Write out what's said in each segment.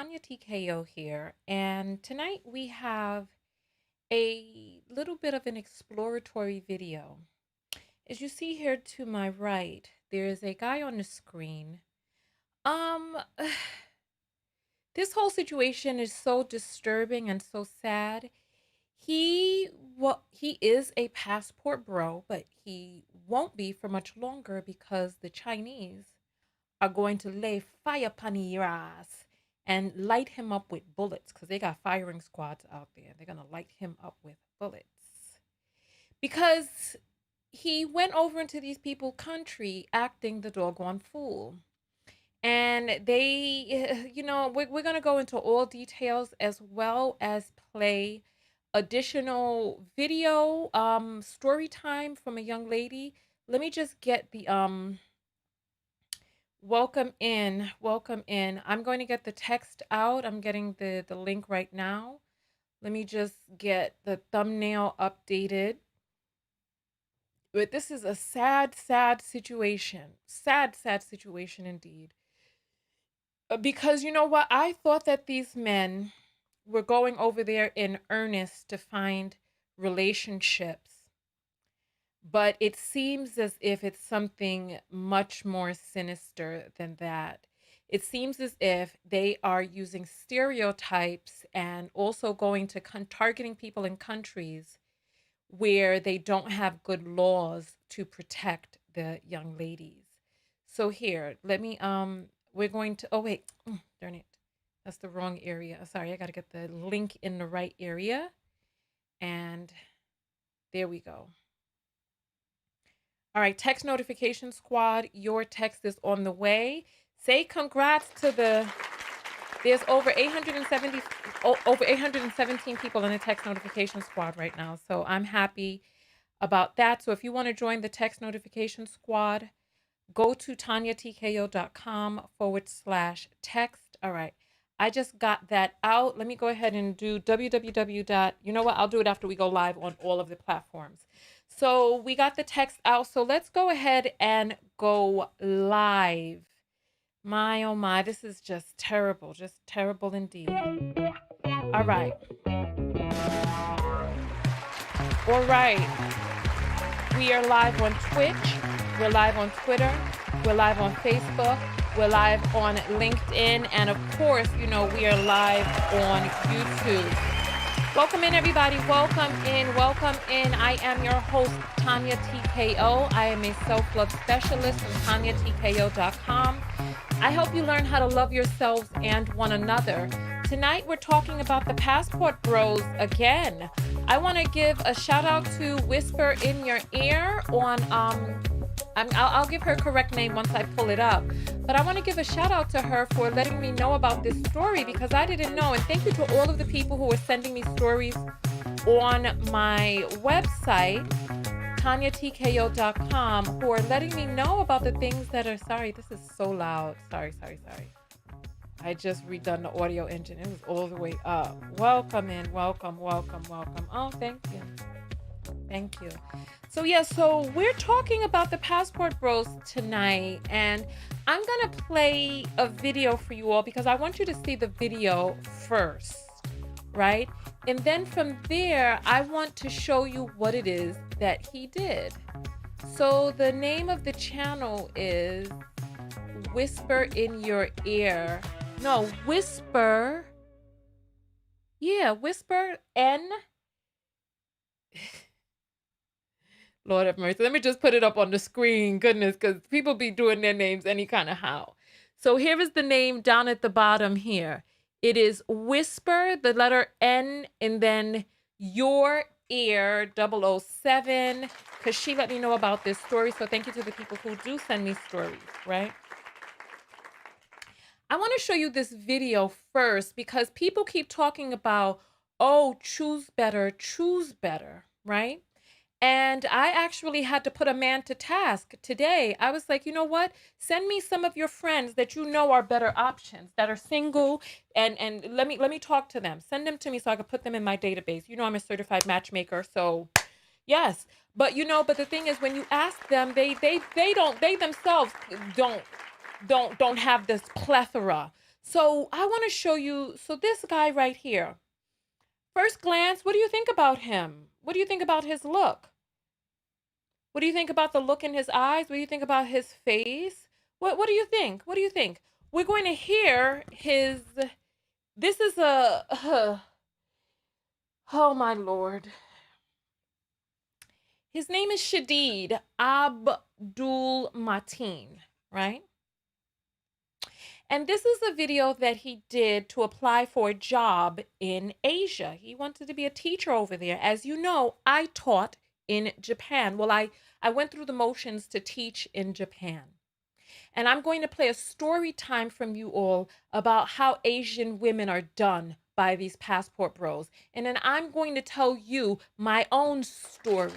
Tonya TKO here, and tonight we have a little bit of an exploratory video. As you see here to my right, there is a guy on the screen. Um, this whole situation is so disturbing and so sad. He is a passport bro, but he won't be for much longer because the Chinese are going to lay fire upon your ass and light him up with bullets because they got firing squads out there. They're going to light him up with bullets because he went over into these people's country acting the doggone fool. And they, we're going to go into all details as well as play additional video story time from a young lady. Let me just get the welcome in. I'm going to get the text out. I'm getting the link right now. Let me just get the thumbnail updated. But this is a sad situation. Sad situation indeed. Because you know what? I thought that these men were going over there in earnest to find relationships. But it seems as if it's something much more sinister than that. It seems as if they are using stereotypes and also going to targeting people in countries where they don't have good laws to protect the young ladies. So here, let me we're going to, oh wait, darn it. That's the wrong area. Sorry, I got to get the link in the right area. And there we go. All right, text notification squad, your text is on the way. Say congrats to there's over 817 people in the text notification squad right now. So I'm happy about that. So if you want to join the text notification squad, go to tonyatko.com/text. All right. I just got that out. Let me go ahead and do www. You know what? I'll do it after we go live on all of the platforms. So we got the text out. So let's go ahead and go live. My, oh my, this is just terrible indeed. All right. All right. We are live on Twitch. We're live on Twitter. We're live on Facebook. We're live on LinkedIn. And of course, we are live on YouTube. Welcome in, everybody. Welcome in. I am your host, Tonya TKO. I am a self-love specialist from TonyaTKO.com. I help you learn how to love yourselves and one another. Tonight, we're talking about the passport bros again. I want to give a shout out to Whisper in Your Ear on, I'll give her correct name once I pull it up. But I want to give a shout out to her for letting me know about this story because I didn't know. And thank you to all of the people who were sending me stories on my website, TonyaTKO.com, who are letting me know about the things that are, sorry, this is so loud. Sorry. I just redone the audio engine. It was all the way up. Welcome in. Welcome. Oh, thank you. So we're talking about the passport bros tonight, and I'm going to play a video for you all because I want you to see the video first, right? And then from there, I want to show you what it is that he did. So the name of the channel is Whisper in Your Ear. No, Whisper. Yeah, Whisper N. Lord have mercy. Let me just put it up on the screen. Goodness, because people be doing their names any kind of how. So here is the name down at the bottom here. It is Whisper, the letter N, and then Your Ear 007, because she let me know about this story. So thank you to the people who do send me stories, right? I want to show you this video first because people keep talking about, oh, choose better, right? And I actually had to put a man to task today. I was like, you know what? Send me some of your friends that you know are better options, that are single, and let me talk to them. Send them to me so I can put them in my database. You know, I'm a certified matchmaker, so yes. But but the thing is, when you ask them, they themselves don't have this plethora. So I want to show you. So this guy right here, first glance, what do you think about him? What do you think about his look? What do you think about the look in his eyes? What do you think about his face? What do you think? What do you think? We're going to hear his. This is a. Oh my lord. His name is Shadid Abdulmateen, right? And this is a video that he did to apply for a job in Asia. He wanted to be a teacher over there. As you know, I taught in Japan. Well, I went through the motions to teach in Japan. And I'm going to play a story time from you all about how Asian women are done by these passport bros. And then I'm going to tell you my own story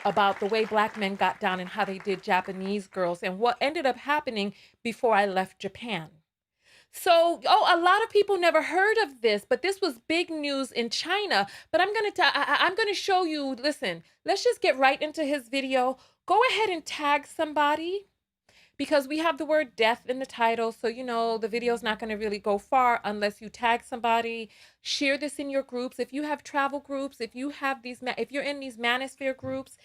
about the way black men got down and how they did Japanese girls and what ended up happening before I left Japan. So, a lot of people never heard of this, but this was big news in China. But I'm gonna show you. Listen, let's just get right into his video. Go ahead and tag somebody, because we have the word death in the title. So, the video is not going to really go far unless you tag somebody. Share this in your groups. If you have travel groups, if you're in these manosphere groups,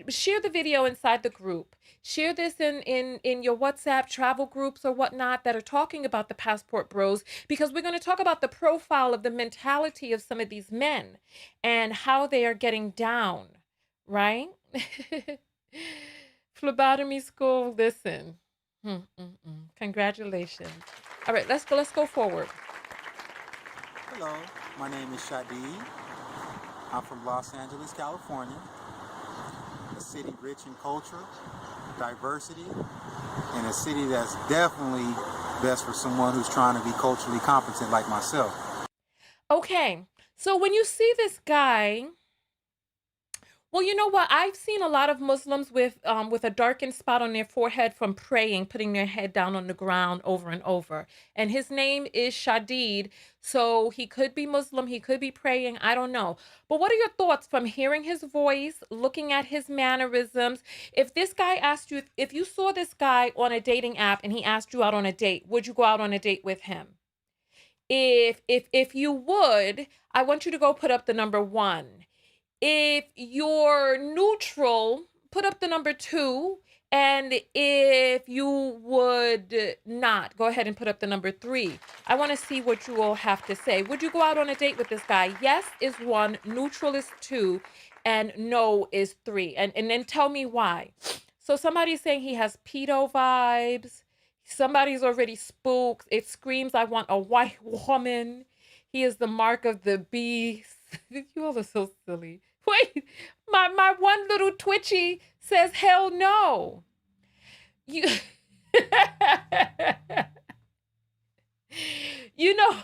share the video inside the group. Share this in your WhatsApp travel groups or whatnot that are talking about the passport bros, because we're going to talk about the profile of the mentality of some of these men and how they are getting down, right? Phlebotomy school, listen. Congratulations. All right, let's go forward. Hello, my name is Shadid. I'm from Los Angeles, California, a city rich in culture, diversity, and a city that's definitely best for someone who's trying to be culturally competent like myself. Okay, so when you see this guy, well, you know what? I've seen a lot of Muslims with a darkened spot on their forehead from praying, putting their head down on the ground over and over. And his name is Shadid, so he could be Muslim, he could be praying, I don't know. But what are your thoughts from hearing his voice, looking at his mannerisms? If this guy asked you, if you saw this guy on a dating app and he asked you out on a date, would you go out on a date with him? If you would, I want you to go put up the number 1. If you're neutral, put up the number 2. And if you would not, go ahead and put up the number 3. I want to see what you all have to say. Would you go out on a date with this guy? Yes is 1, neutral is 2, and no is 3. And then tell me why. So somebody's saying he has pedo vibes. Somebody's already spooked. It screams, I want a white woman. He is the mark of the beast. You all are so silly. Wait, my one little twitchy says, hell no. You, you know,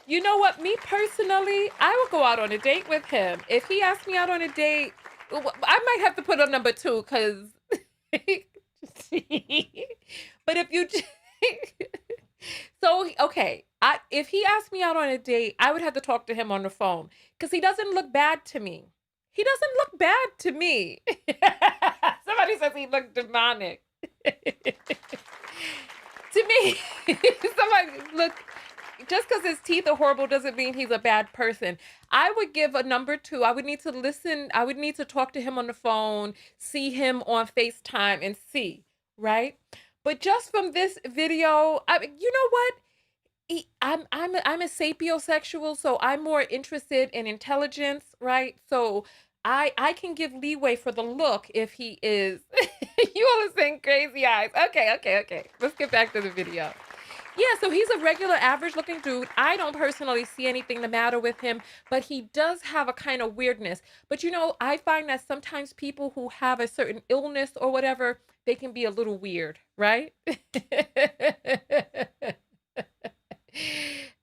you know what? Me personally, I would go out on a date with him. If he asked me out on a date, I might have to put on number 2 because. But if you. So, okay, if he asked me out on a date, I would have to talk to him on the phone because he doesn't look bad to me. He doesn't look bad to me. Somebody says he looked demonic. To me, somebody look, just because his teeth are horrible doesn't mean he's a bad person. I would give a number 2. I would need to listen. I would need to talk to him on the phone, see him on FaceTime and see, right? But just from this video, you know what? I'm a sapiosexual, so I'm more interested in intelligence, right? So I can give leeway for the look if he is. You all are saying crazy eyes. Okay. Let's get back to the video. Yeah, so he's a regular average looking dude. I don't personally see anything the matter with him, but he does have a kind of weirdness. But I find that sometimes people who have a certain illness or whatever, they can be a little weird, right?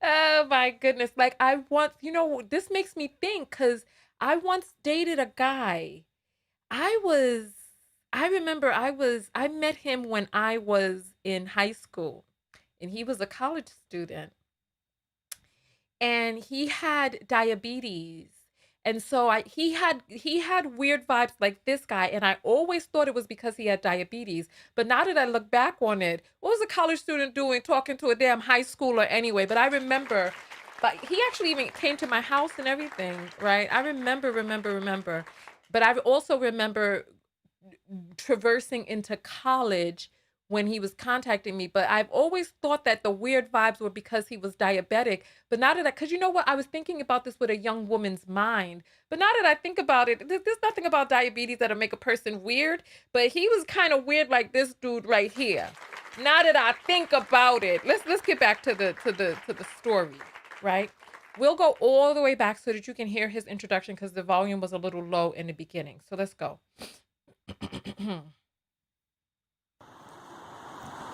Oh my goodness. Like this makes me think because I once dated a guy. I remember I met him when I was in high school and he was a college student and he had diabetes. And so he had weird vibes like this guy, and I always thought it was because he had diabetes. But now that I look back on it, what was a college student doing talking to a damn high schooler anyway? But I remember, but he actually even came to my house and everything, right? I remember. But I also remember traversing into college when he was contacting me. But I've always thought that the weird vibes were because he was diabetic. But now that because you know what, I was thinking about this with a young woman's mind. But now that I think about it, there's nothing about diabetes that'll make a person weird. But he was kind of weird, like this dude right here. Now that I think about it, let's get back to the story, right? We'll go all the way back so that you can hear his introduction because the volume was a little low in the beginning. So let's go.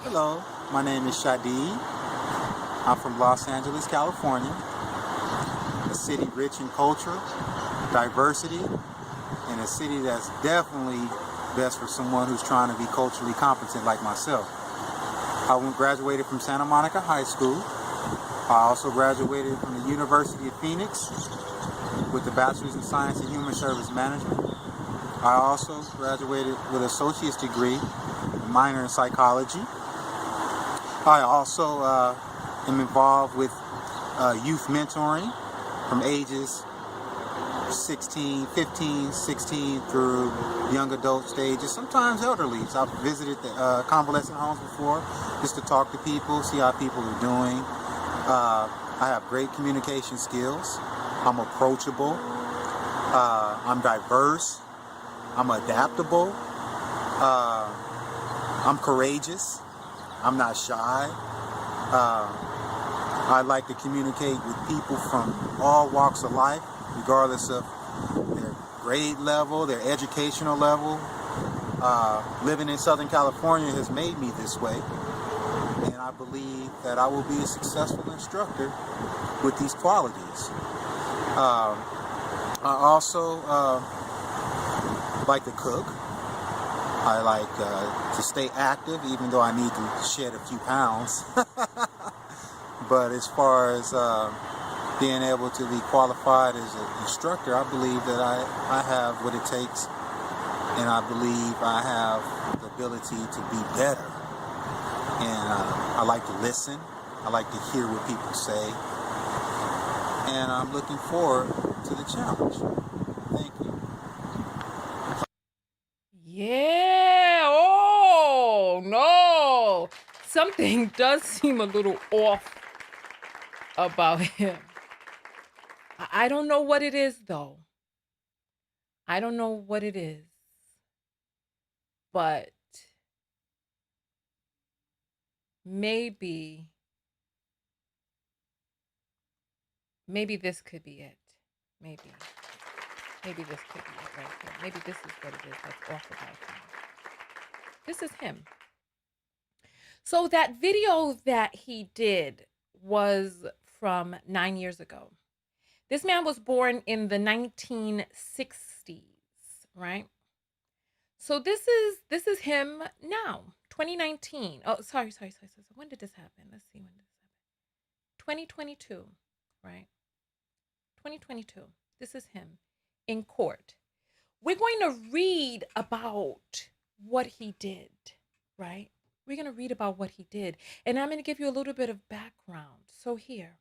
Hello, my name is Shadi. I'm from Los Angeles, California, a city rich in culture, diversity, and a city that's definitely best for someone who's trying to be culturally competent like myself. I graduated from Santa Monica High School. I also graduated from the University of Phoenix with a Bachelor's in Science and Human Service Management. I also graduated with an associate's degree, a minor in psychology. I also am involved with youth mentoring from ages 15, 16 through young adult stages, sometimes elderlies. I've visited the convalescent homes before just to talk to people, see how people are doing. I have great communication skills. I'm approachable. I'm diverse. I'm adaptable. I'm courageous. I'm not shy. I like to communicate with people from all walks of life, regardless of their grade level, their educational level. Living in Southern California has made me this way, and I believe that I will be a successful instructor with these qualities. I also like to cook. I like to stay active, even though I need to shed a few pounds. But as far as being able to be qualified as an instructor, I believe that I have what it takes, and I believe I have the ability to be better. And I like to listen. I like to hear what people say. And I'm looking forward to the challenge. Thank you. Yeah. Oh, no. Something does seem a little off about him. I don't know what it is, though. I don't know what it is. But maybe this could be it. Maybe this could be it right here. Maybe this is what it is that's off about him. This is him. So that video that he did was from 9 years ago. This man was born in the 1960s, right? So this is him now, 2019. Oh, sorry. When did this happen? Let's see when did this happen. 2022, right? 2022. This is him in court. We're going to read about what he did, right? We're going to read about what he did. And I'm going to give you a little bit of background. So here.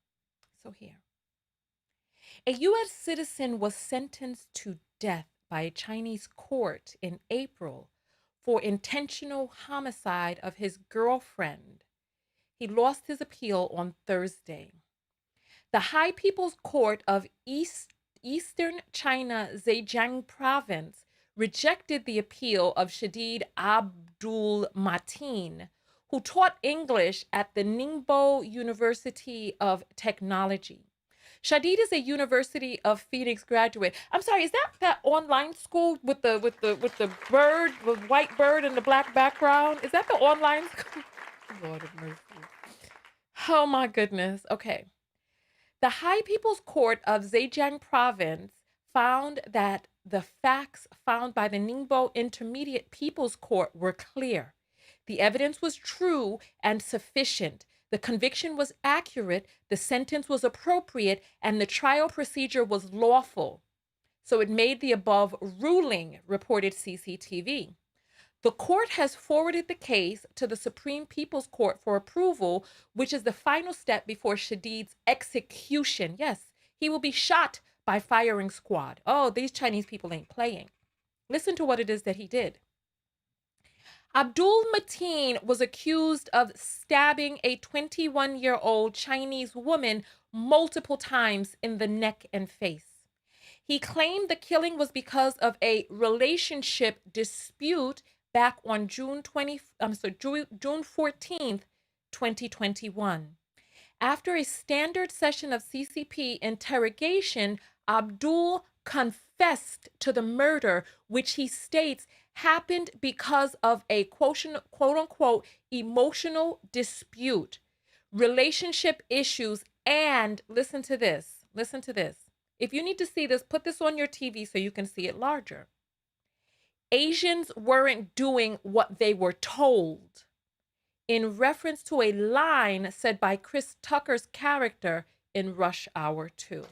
A U.S. citizen was sentenced to death by a Chinese court in April for intentional homicide of his girlfriend. He lost his appeal on Thursday. The High People's Court of Eastern China Zhejiang Province rejected the appeal of Shadid Absulmateen, who taught English at the Ningbo University of Technology. Shadid is a University of Phoenix graduate. I'm sorry, is that online school with the bird, the white bird and the black background? Is that the online school? Lord of mercy. Oh my goodness. Okay. The High People's Court of Zhejiang Province found that the facts found by the Ningbo Intermediate People's Court were clear. The evidence was true and sufficient. The conviction was accurate, the sentence was appropriate, and the trial procedure was lawful. So it made the above ruling, reported CCTV. The court has forwarded the case to the Supreme People's Court for approval, which is the final step before Shadid's execution. Yes, he will be shot by firing squad. Oh, these Chinese people ain't playing. Listen to what it is that he did. Abdul-Mateen was accused of stabbing a 21-year-old Chinese woman multiple times in the neck and face. He claimed the killing was because of a relationship dispute back on June 14th, 2021. After a standard session of CCP interrogation, Abdul confessed to the murder, which he states happened because of a quote unquote emotional dispute, relationship issues, and listen to this. Listen to this. If you need to see this, put this on your TV so you can see it larger. Asians weren't doing what they were told, in reference to a line said by Chris Tucker's character in Rush Hour 2.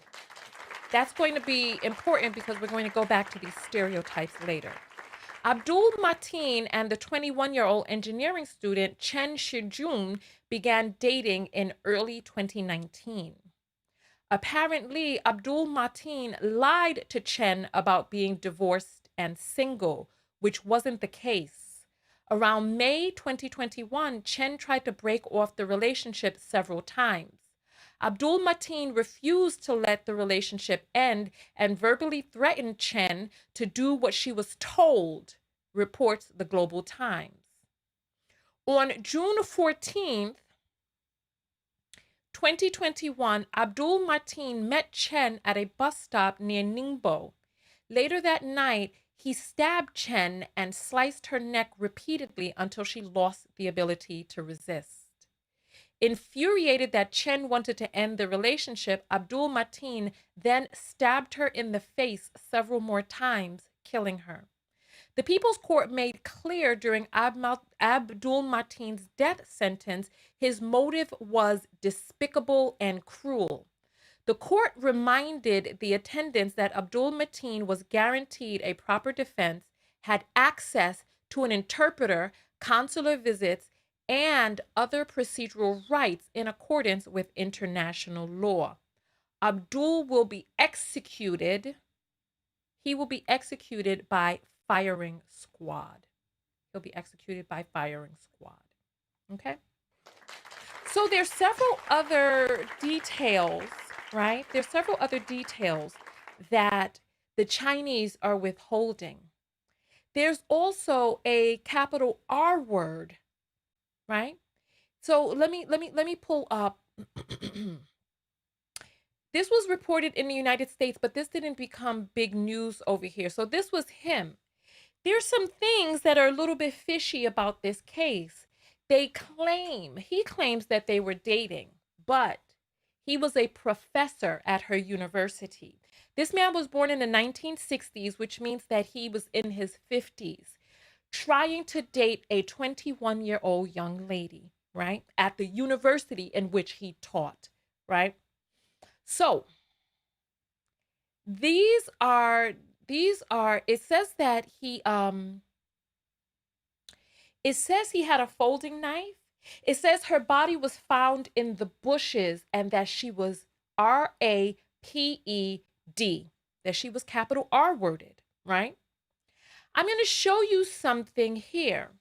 That's going to be important because we're going to go back to these stereotypes later. Abdul-Mateen and the 21-year-old engineering student Chen Shijun began dating in early 2019. Apparently, Abdul-Mateen lied to Chen about being divorced and single, which wasn't the case. Around May 2021, Chen tried to break off the relationship several times. Abdul-Mateen refused to let the relationship end and verbally threatened Chen to do what she was told, reports the Global Times. On June 14th, 2021, Abdul-Mateen met Chen at a bus stop near Ningbo. Later that night, he stabbed Chen and sliced her neck repeatedly until she lost the ability to resist. Infuriated that Chen wanted to end the relationship, Abdul-Mateen then stabbed her in the face several more times, killing her. The People's Court made clear during Abdul-Mateen's death sentence his motive was despicable and cruel. The court reminded the attendants that Abdul-Mateen was guaranteed a proper defense, had access to an interpreter, consular visits, and other procedural rights in accordance with international law. Abdul will be executed. He will be executed by firing squad. He'll be executed by firing squad. Okay? So there's several other details, right? There's several other details that the Chinese are withholding. There's also a capital R word, right? So let me pull up. This was reported in the United States, but this didn't become big news over here. So this was him. There's some things that are a little bit fishy about this case. He claims that they were dating, but he was a professor at her university. This man was born in the 1960s, which means that he was in his 50s, trying to date a 21-year-old young lady, right? At the university in which he taught, right? So it says that it says he had a folding knife. It says her body was found in the bushes and that she was RAPED, that she was capital R worded, right? I'm going to show you something here.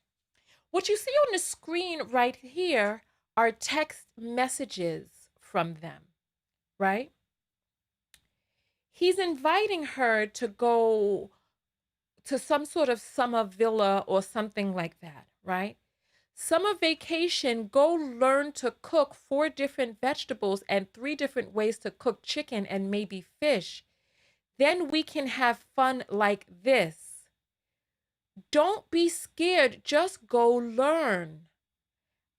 What you see on the screen right here are text messages from them, right? He's inviting her to go to some sort of summer villa or something like that, right? Summer vacation, go learn to cook 4 different vegetables and 3 different ways to cook chicken and maybe fish. Then we can have fun like this. Don't be scared, just go learn.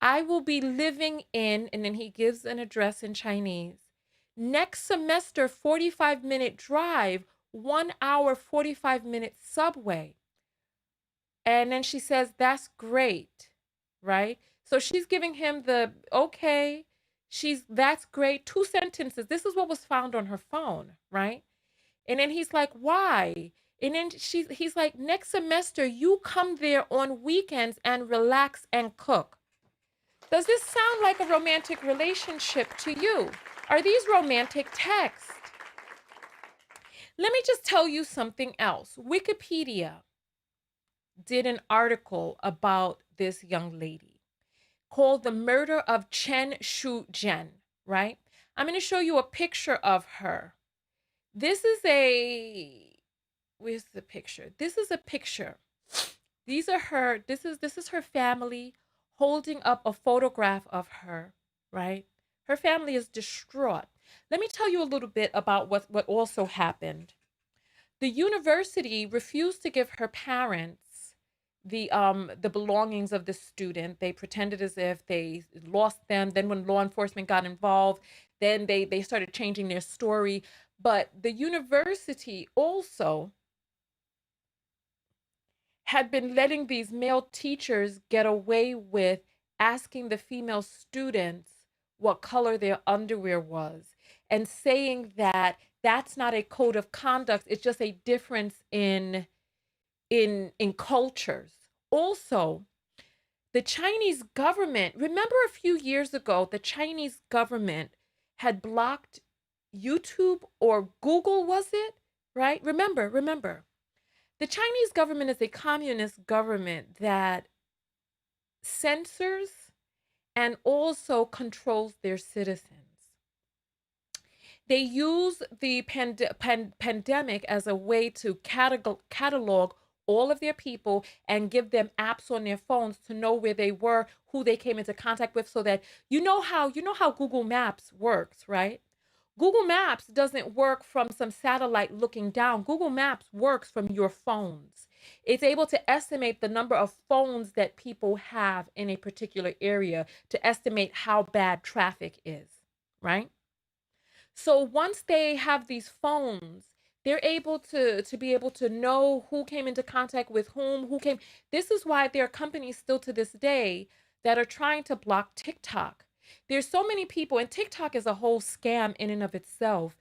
I will be living in, and then he gives an address in Chinese. Next semester, 45-minute drive, 1 hour, 45-minute subway. And then she says, that's great, right? So she's giving him the, okay, that's great. 2 sentences. This is what was found on her phone, right? And then he's like, why? And then he's like, next semester, you come there on weekends and relax and cook. Does this sound like a romantic relationship to you? Are these romantic texts? Let me just tell you something else. Wikipedia did an article about this young lady called The Murder of Chen Shu-jen, right? I'm going to show you a picture of her. This is where's the picture? This is a picture. These are her, this is her family holding up a photograph of her, right? Her family is distraught. Let me tell you a little bit about what also happened. The university refused to give her parents the belongings of the student. They pretended as if they lost them. Then when law enforcement got involved, then they started changing their story. But the university also had been letting these male teachers get away with asking the female students what color their underwear was and saying that that's not a code of conduct, it's just a difference in cultures. Also, the Chinese government, remember a few years ago, the Chinese government had blocked YouTube or Google, was it? Right? Remember. The Chinese government is a communist government that censors and also controls their citizens. They use the pandemic as a way to catalog all of their people and give them apps on their phones to know where they were, who they came into contact with, so that you know how Google Maps works, right? Google Maps doesn't work from some satellite looking down. Google Maps works from your phones. It's able to estimate the number of phones that people have in a particular area to estimate how bad traffic is, right? So once they have these phones, they're able to be able to know who came into contact with whom, who came. This is why there are companies still to this day that are trying to block TikTok. There's so many people, and TikTok is a whole scam in and of itself.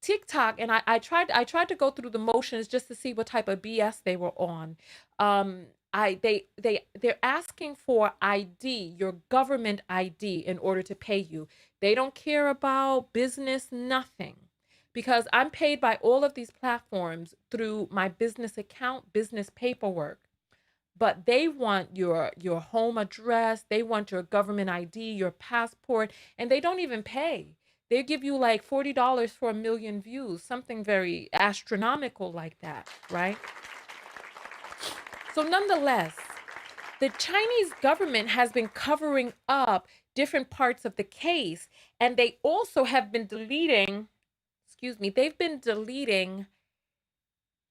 TikTok, and I tried to go through the motions just to see what type of BS they were on. They're asking for ID, your government ID, in order to pay you. They don't care about business, nothing. Because I'm paid by all of these platforms through my business account, business paperwork. But they want your home address, they want your government ID, your passport, and they don't even pay. They give you like $40 for a million views, something very astronomical like that, right? So nonetheless, the Chinese government has been covering up different parts of the case, and they also have been deleting, excuse me, they've been deleting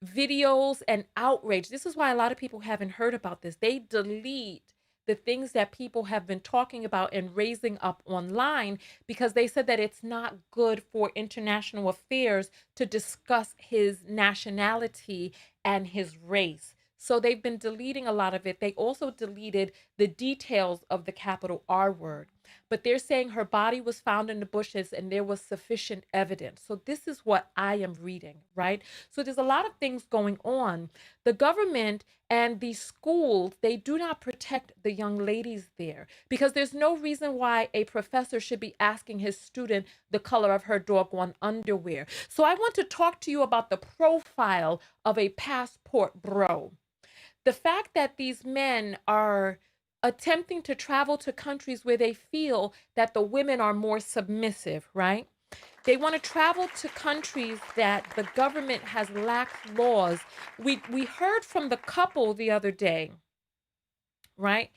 videos and outrage. This is why a lot of people haven't heard about this. They delete the things that people have been talking about and raising up online because they said that it's not good for international affairs to discuss his nationality and his race. So they've been deleting a lot of it. They also deleted the details of the capital R word. But they're saying her body was found in the bushes and there was sufficient evidence. So this is what I am reading, right? So there's a lot of things going on. The government and the schools, they do not protect the young ladies there because there's no reason why a professor should be asking his student the color of her doggone underwear. So I want to talk to you about the profile of a passport bro. The fact that these men are attempting to travel to countries where they feel that the women are more submissive, right? They want to travel to countries that the government has lax laws. We heard from the couple the other day, right?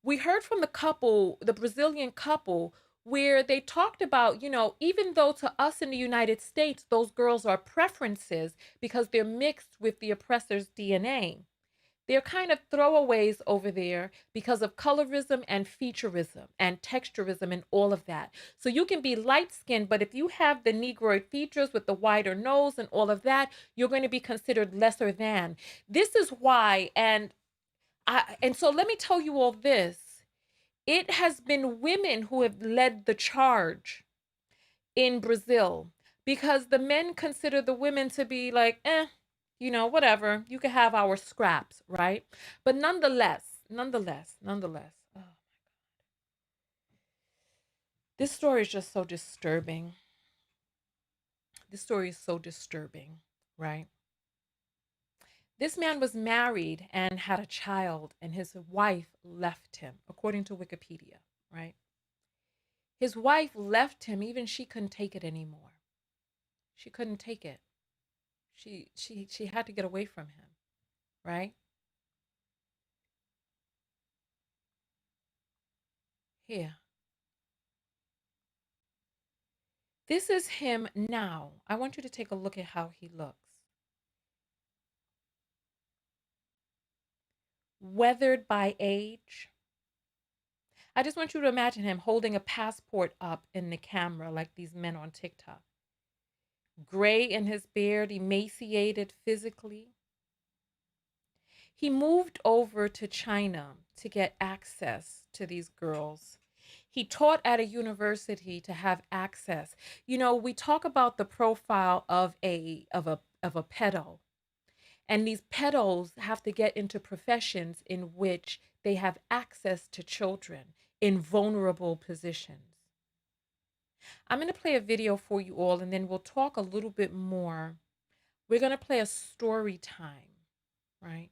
We heard from the couple, the Brazilian couple, where they talked about, even though to us in the United States, those girls are preferences because they're mixed with the oppressor's DNA. They're kind of throwaways over there because of colorism and featureism and texturism and all of that. So you can be light skinned, but if you have the Negroid features with the wider nose and all of that, you're going to be considered lesser than. This is why, and so let me tell you all this. It has been women who have led the charge in Brazil. because the men consider the women to be like, whatever. You can have our scraps, right? But nonetheless, oh, this story is just so disturbing. This story is so disturbing, right? This man was married and had a child, and his wife left him, according to Wikipedia, right? His wife left him, even she couldn't take it anymore. She couldn't take it. She had to get away from him, right? Here. This is him now. I want you to take a look at how he looks. Weathered by age. I just want you to imagine him holding a passport up in the camera like these men on TikTok. Gray in his beard, emaciated physically. He moved over to China to get access to these girls. He taught at a university to have access. We talk about the profile of a pedo, and these pedos have to get into professions in which they have access to children in vulnerable positions. I'm going to play a video for you all, and then we'll talk a little bit more. We're going to play a story time, right?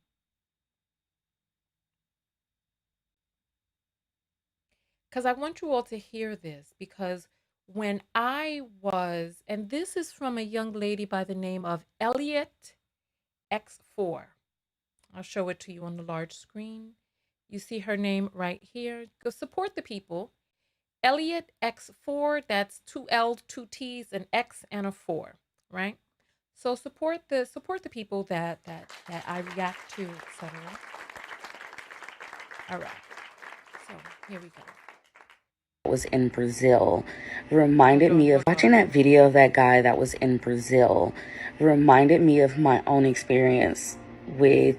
Because I want you all to hear this, because when I was, and this is from a young lady by the name of Elliot X4. I'll show it to you on the large screen. You see her name right here. Go support the people. Elliot X4, that's 2 L's, 2 T's, an X and a 4, right? So support the people that I react to, etc. All right. So here we go. Was in Brazil reminded me of watching that video of that guy that was in Brazil reminded me of my own experience with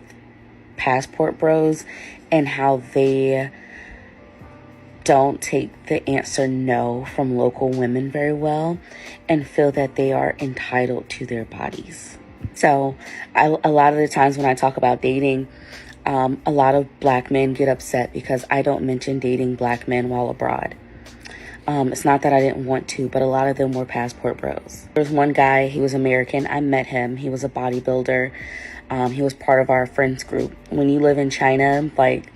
passport bros and how they don't take the answer no from local women very well and feel that they are entitled to their bodies. So a lot of the times when I talk about dating, a lot of black men get upset because I don't mention dating black men while abroad. It's not that I didn't want to, but a lot of them were passport bros. There was one guy, he was American. I met him. He was a bodybuilder. He was part of our friends group. When you live in China, like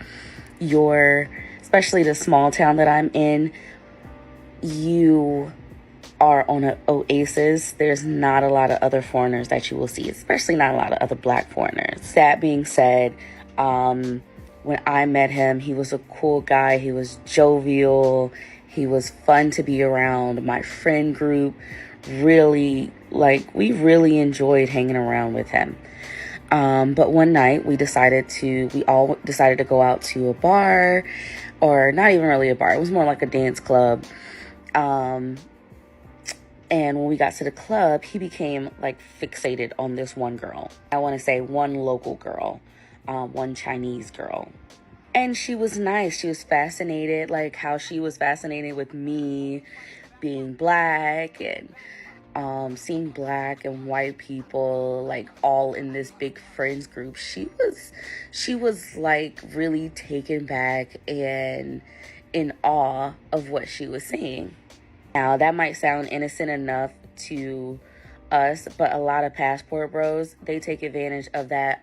especially the small town that I'm in, you are on an oasis. There's not a lot of other foreigners that you will see, especially not a lot of other black foreigners. That being said, when I met him, he was a cool guy. He was jovial. He was fun to be around. My friend group we really enjoyed hanging around with him. But one night we all decided to go out to a bar, or not even really a bar. It was more like a dance club. And when we got to the club, he became like fixated on this one girl. I want to say one local girl, one Chinese girl. And she was nice. She was fascinated, like how she was fascinated with me being black and seeing black and white people like all in this big friends group. She was like really taken back and in awe of what she was seeing. Now that might sound innocent enough to us, but a lot of passport bros, they take advantage of that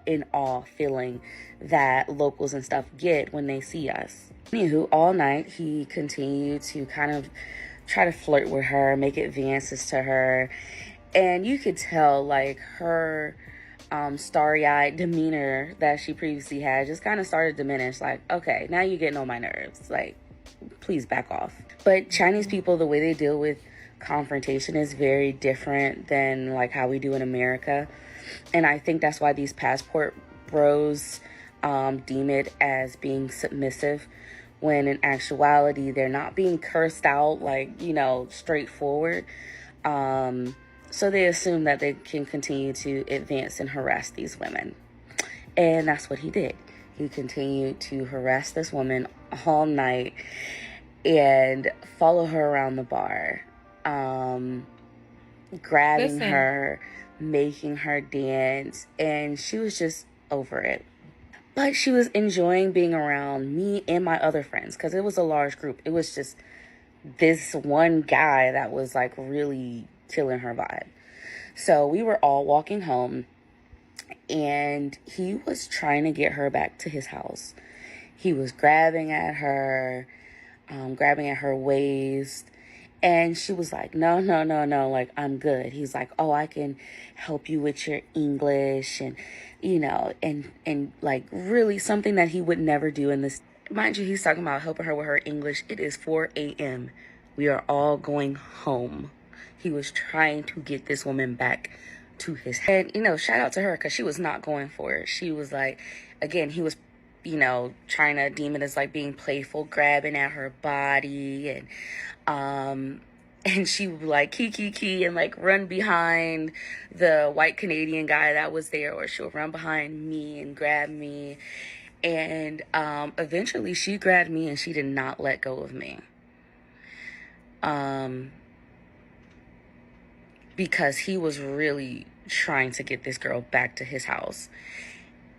in awe feeling that locals and stuff get when they see us. Anywho, all night he continued to kind of try to flirt with her, make advances to her, and you could tell like her starry-eyed demeanor that she previously had just kind of started to diminish. Like, okay, now you're getting on my nerves, like please back off. But Chinese people, the way they deal with confrontation is very different than like how we do in America, and I think that's why these passport bros deem it as being submissive, when in actuality they're not being cursed out like, straightforward. So they assume that they can continue to advance and harass these women, and that's what he did. He continued to harass this woman all night and follow her around the bar. grabbing Listen, her, making her dance, and she was just over it. But she was enjoying being around me and my other friends because it was a large group. It was just this one guy that was like really killing her vibe. So we were all walking home, and he was trying to get her back to his house. He was grabbing at her waist. And she was like, no, no, no, no, like, I'm good. He's like, oh, I can help you with your English. And, and like really something that he would never do in this. Mind you, he's talking about helping her with her English. It is 4 a.m. We are all going home. He was trying to get this woman back to his head. Shout out to her because she was not going for it. She was like, again, he was, trying to deem it as like being playful, grabbing at her body, and she would like key and like run behind the white Canadian guy that was there, or she'll run behind me and grab me. And eventually she grabbed me and she did not let go of me. Because he was really trying to get this girl back to his house.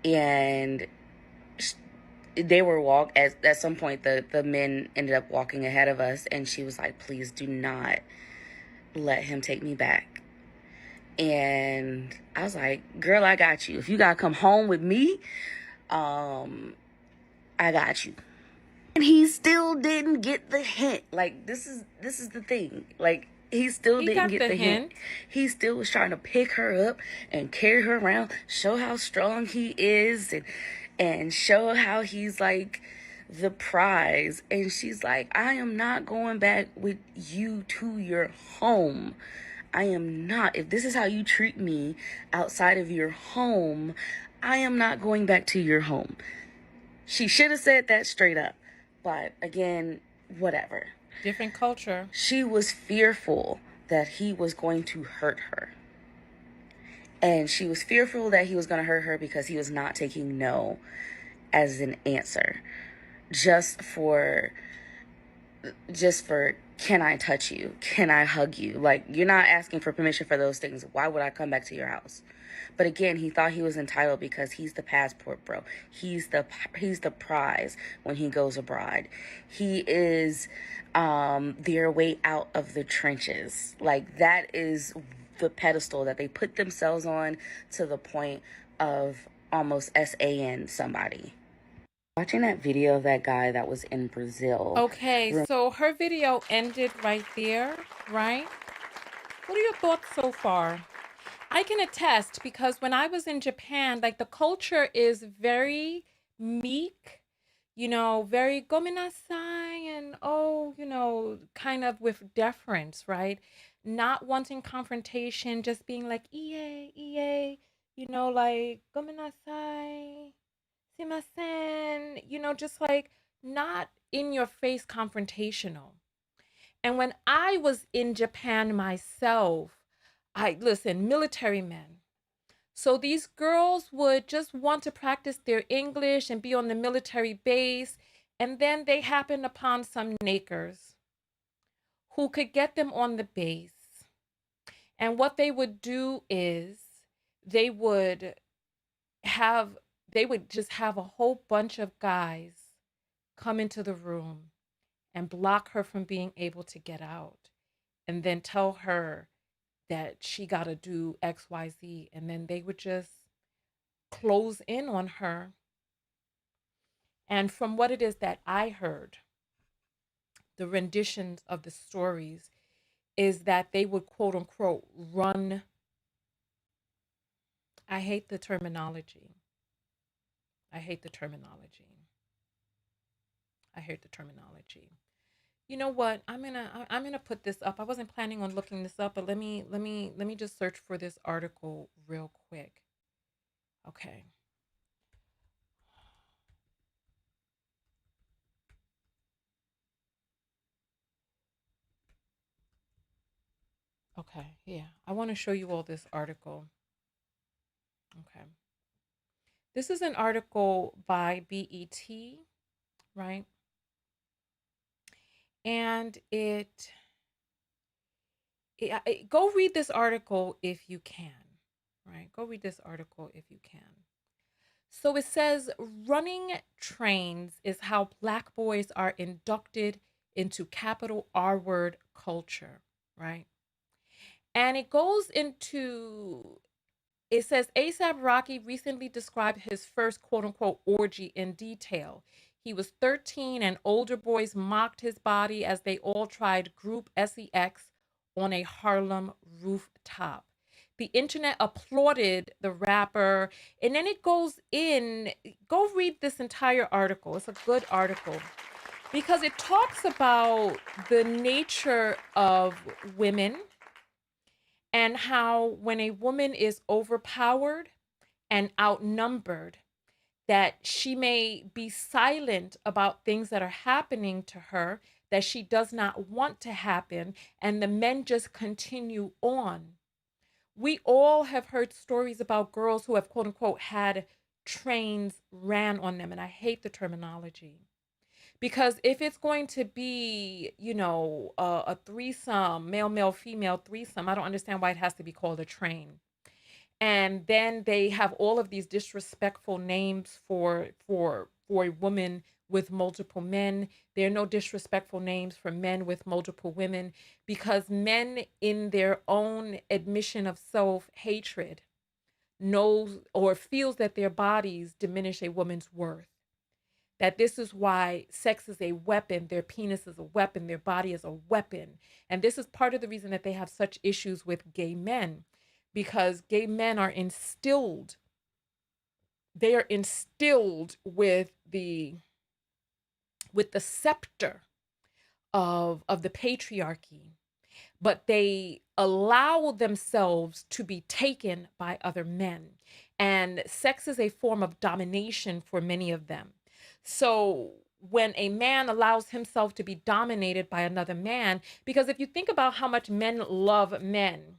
And they were at some point the men ended up walking ahead of us, and she was like, please do not let him take me back. And I was like, girl, I got you. If you gotta come home with me, I got you. And he still didn't get the hint. Like, this is the thing. Like, he still he didn't got get the the hint. hint. He still was trying to pick her up and carry her around, show how strong he is, and show how he's like the prize. And she's like, I am not going back with you to your home. I am not. If this is how you treat me outside of your home, I am not going back to your home. She should have said that straight up. But again, whatever. Different culture. She was fearful that he was going to hurt her. And she was fearful that he was going to hurt her because he was not taking no as an answer. Just for, can I touch you? Can I hug you? Like, you're not asking for permission for those things. Why would I come back to your house? But again, he thought he was entitled because he's the passport bro. He's the prize when he goes abroad. He is their way out of the trenches. Like, that is the pedestal that they put themselves on, to the point of almost SAN somebody. Watching that video of that guy that was in Brazil. Okay, so her video ended right there, right? What are your thoughts so far? I can attest, because when I was in Japan, like, the culture is very meek, very gomenasai, and kind of with deference, right? Not wanting confrontation, just being like, iie, like, gomenasai, simasen, just like not in your face confrontational. And when I was in Japan myself, military men. So these girls would just want to practice their English and be on the military base. And then they happened upon some nakers who could get them on the base. And what they would do is they would just have a whole bunch of guys come into the room and block her from being able to get out, and then tell her that she got to do XYZ. And then they would just close in on her. And from what it is that I heard, the renditions of the stories is that they would, quote unquote, run. I hate the terminology. I hate the terminology. I hate the terminology. You know what? I'm gonna put this up. I wasn't planning on looking this up, but let me just search for this article real quick. Okay. Okay, yeah. I want to show you all this article. Okay. This is an article by BET, right? And Go read this article if you can, right? Go read this article if you can. So it says running trains is how Black boys are inducted into capital R word culture, right? And it goes into, it says ASAP Rocky recently described his first quote unquote orgy in detail. He was 13 and older boys mocked his body as they all tried group sex on a Harlem rooftop. The internet applauded the rapper, and then it goes in. Go read this entire article. It's a good article because it talks about the nature of women and how when a woman is overpowered and outnumbered, that she may be silent about things that are happening to her that she does not want to happen, and the men just continue on. We all have heard stories about girls who have quote unquote had trains ran on them, and I hate the terminology. Because if it's going to be, a threesome, male, male, female threesome, I don't understand why it has to be called a train. And then they have all of these disrespectful names for a woman with multiple men. There are no disrespectful names for men with multiple women because men in their own admission of self-hatred knows or feels that their bodies diminish a woman's worth, that this is why sex is a weapon, their penis is a weapon, their body is a weapon. And this is part of the reason that they have such issues with gay men, because gay men are instilled, they are instilled with the scepter of the patriarchy, but they allow themselves to be taken by other men. And sex is a form of domination for many of them. So when a man allows himself to be dominated by another man, because if you think about how much men love men,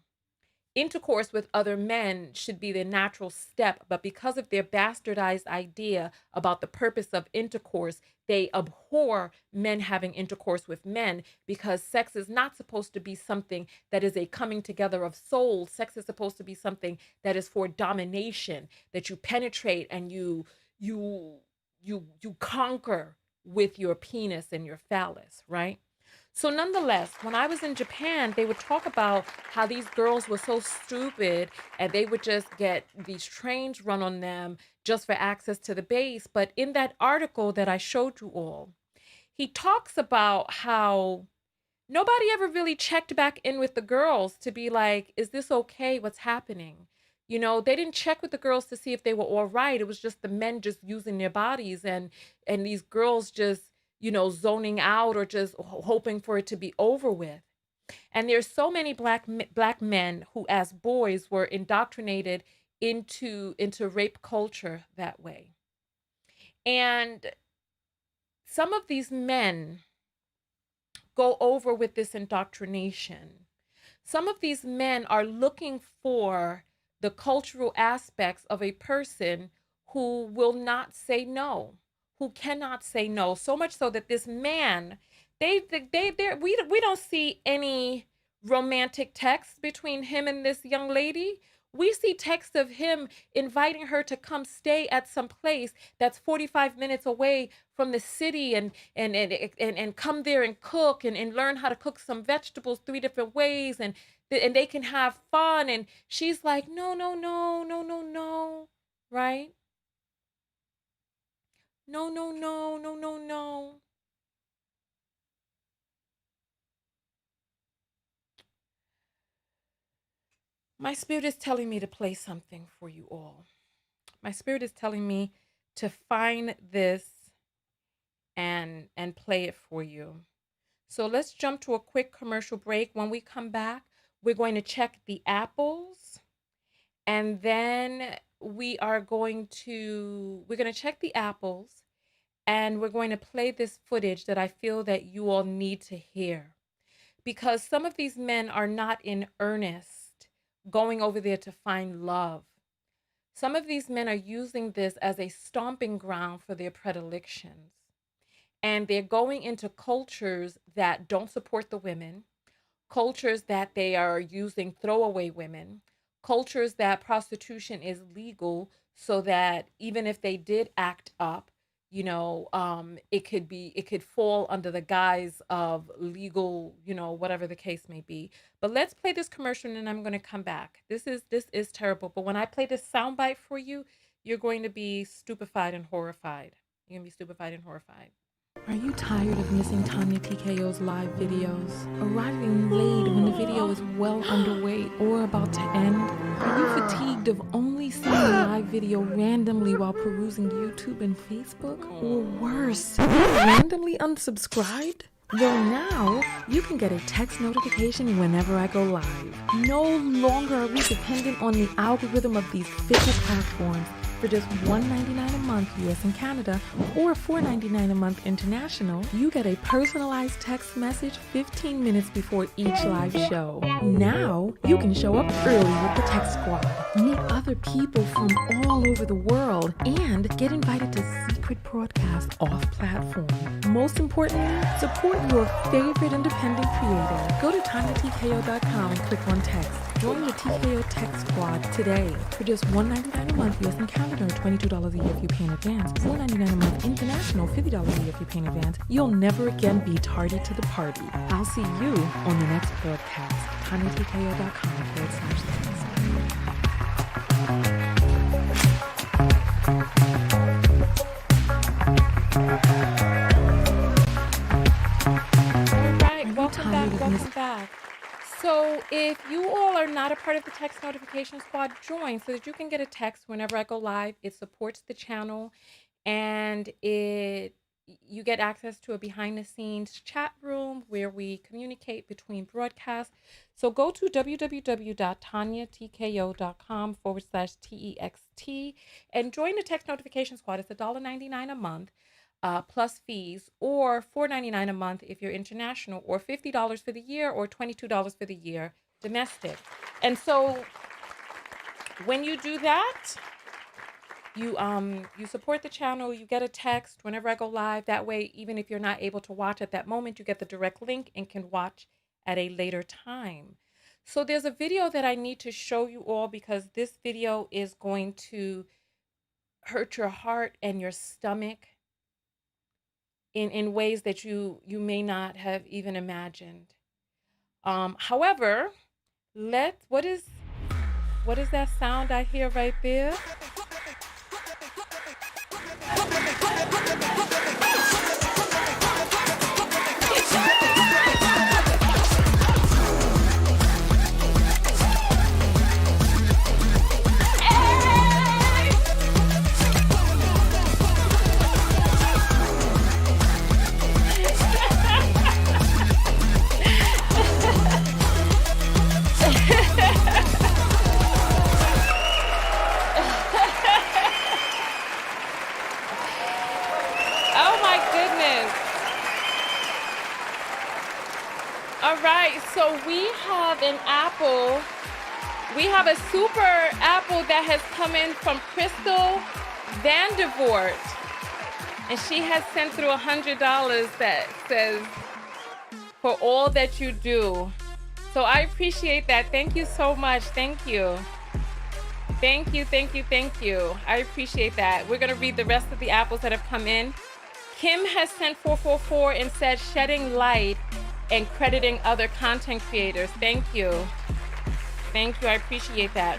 intercourse with other men should be their natural step, but because of their bastardized idea about the purpose of intercourse, they abhor men having intercourse with men, because sex is not supposed to be something that is a coming together of souls. Sex is supposed to be something that is for domination, that you penetrate and you you conquer with your penis and your phallus, right? So nonetheless, when I was in Japan, they would talk about how these girls were so stupid and they would just get these trains run on them just for access to the base. But in that article that I showed you all, he talks about how nobody ever really checked back in with the girls to be like, is this okay? What's happening? They didn't check with the girls to see if they were all right. It was just the men just using their bodies, and these girls just, zoning out or just hoping for it to be over with. And there's so many black men who as boys were indoctrinated into rape culture that way. And some of these men go over with this indoctrination. Some of these men are looking for the cultural aspects of a person who will not say no, who cannot say no. So much so that this man, we don't see any romantic text between him and this young lady. We see text of him inviting her to come stay at some place that's 45 minutes away from the city, and come there and cook and learn how to cook some vegetables 3 different ways, and they can have fun. And she's like, no, no, no, no, no, no, right? No, no, no, no, no, no. My spirit is telling me to play something for you all. My spirit is telling me to find this and play it for you. So let's jump to a quick commercial break. When we come back, we're going to check the apples, and then we're going to check the apples, and we're going to play this footage that I feel that you all need to hear, because some of these men are not in earnest going over there to find love. Some of these men are using this as a stomping ground for their predilections. And they're going into cultures that don't support the women, cultures that they are using throwaway women, cultures that prostitution is legal so that even if they did act up, it could fall under the guise of legal, whatever the case may be. But let's play this commercial and then I'm going to come back. This is terrible. But when I play this soundbite for you, you're going to be stupefied and horrified. You're going to be stupefied and horrified. Are you tired of missing Tonya TKO's live videos? Arriving late when the video is well underway or about to end? Are you fatigued of only seeing a live video randomly while perusing YouTube and Facebook? Or worse, randomly unsubscribed? Well, now you can get a text notification whenever I go live. No longer are we dependent on the algorithm of these fickle platforms. For just $1.99 a month US and Canada or $4.99 a month international, you get a personalized text message 15 minutes before each live show. Now, you can show up early with the Text Squad, meet other people from all over the world, and get invited to secret broadcasts off-platform. Most importantly, support your favorite independent creator. Go to TonyaTKO.com and click on text. Join the TKO Text Squad today. For just $1.99 a month US and Canada, or $22 a year if you pay in advance, $4.99 a month international, $50 a year if you pay in advance, you'll never again be tardy to the party. I'll see you on the next broadcast. TonyaTKO.com/text. All right, welcome back. So if you all are not a part of the text notification squad, join so that you can get a text whenever I go live. It supports the channel and you get access to a behind the scenes chat room where we communicate between broadcasts. So go to www.tonyatko.com/TEXT and join the text notification squad. It's $1.99 a month. Plus fees, or $4.99 a month if you're international, or $50 for the year, or $22 for the year domestic. And so when you do that, you support the channel, you get a text whenever I go live. That way, even if you're not able to watch at that moment, you get the direct link and can watch at a later time. So there's a video that I need to show you all because this video is going to hurt your heart and your stomach in ways that you may not have even imagined. However, what is that sound I hear right there? All right, so we have an apple. We have a super apple that has come in from Crystal Vandervoort. And she has sent through $100 that says, for all that you do. So I appreciate that. Thank you so much. Thank you. Thank you, thank you, thank you. I appreciate that. We're going to read the rest of the apples that have come in. Kim has sent 444 and said, shedding light and crediting other content creators. Thank you. Thank you. I appreciate that.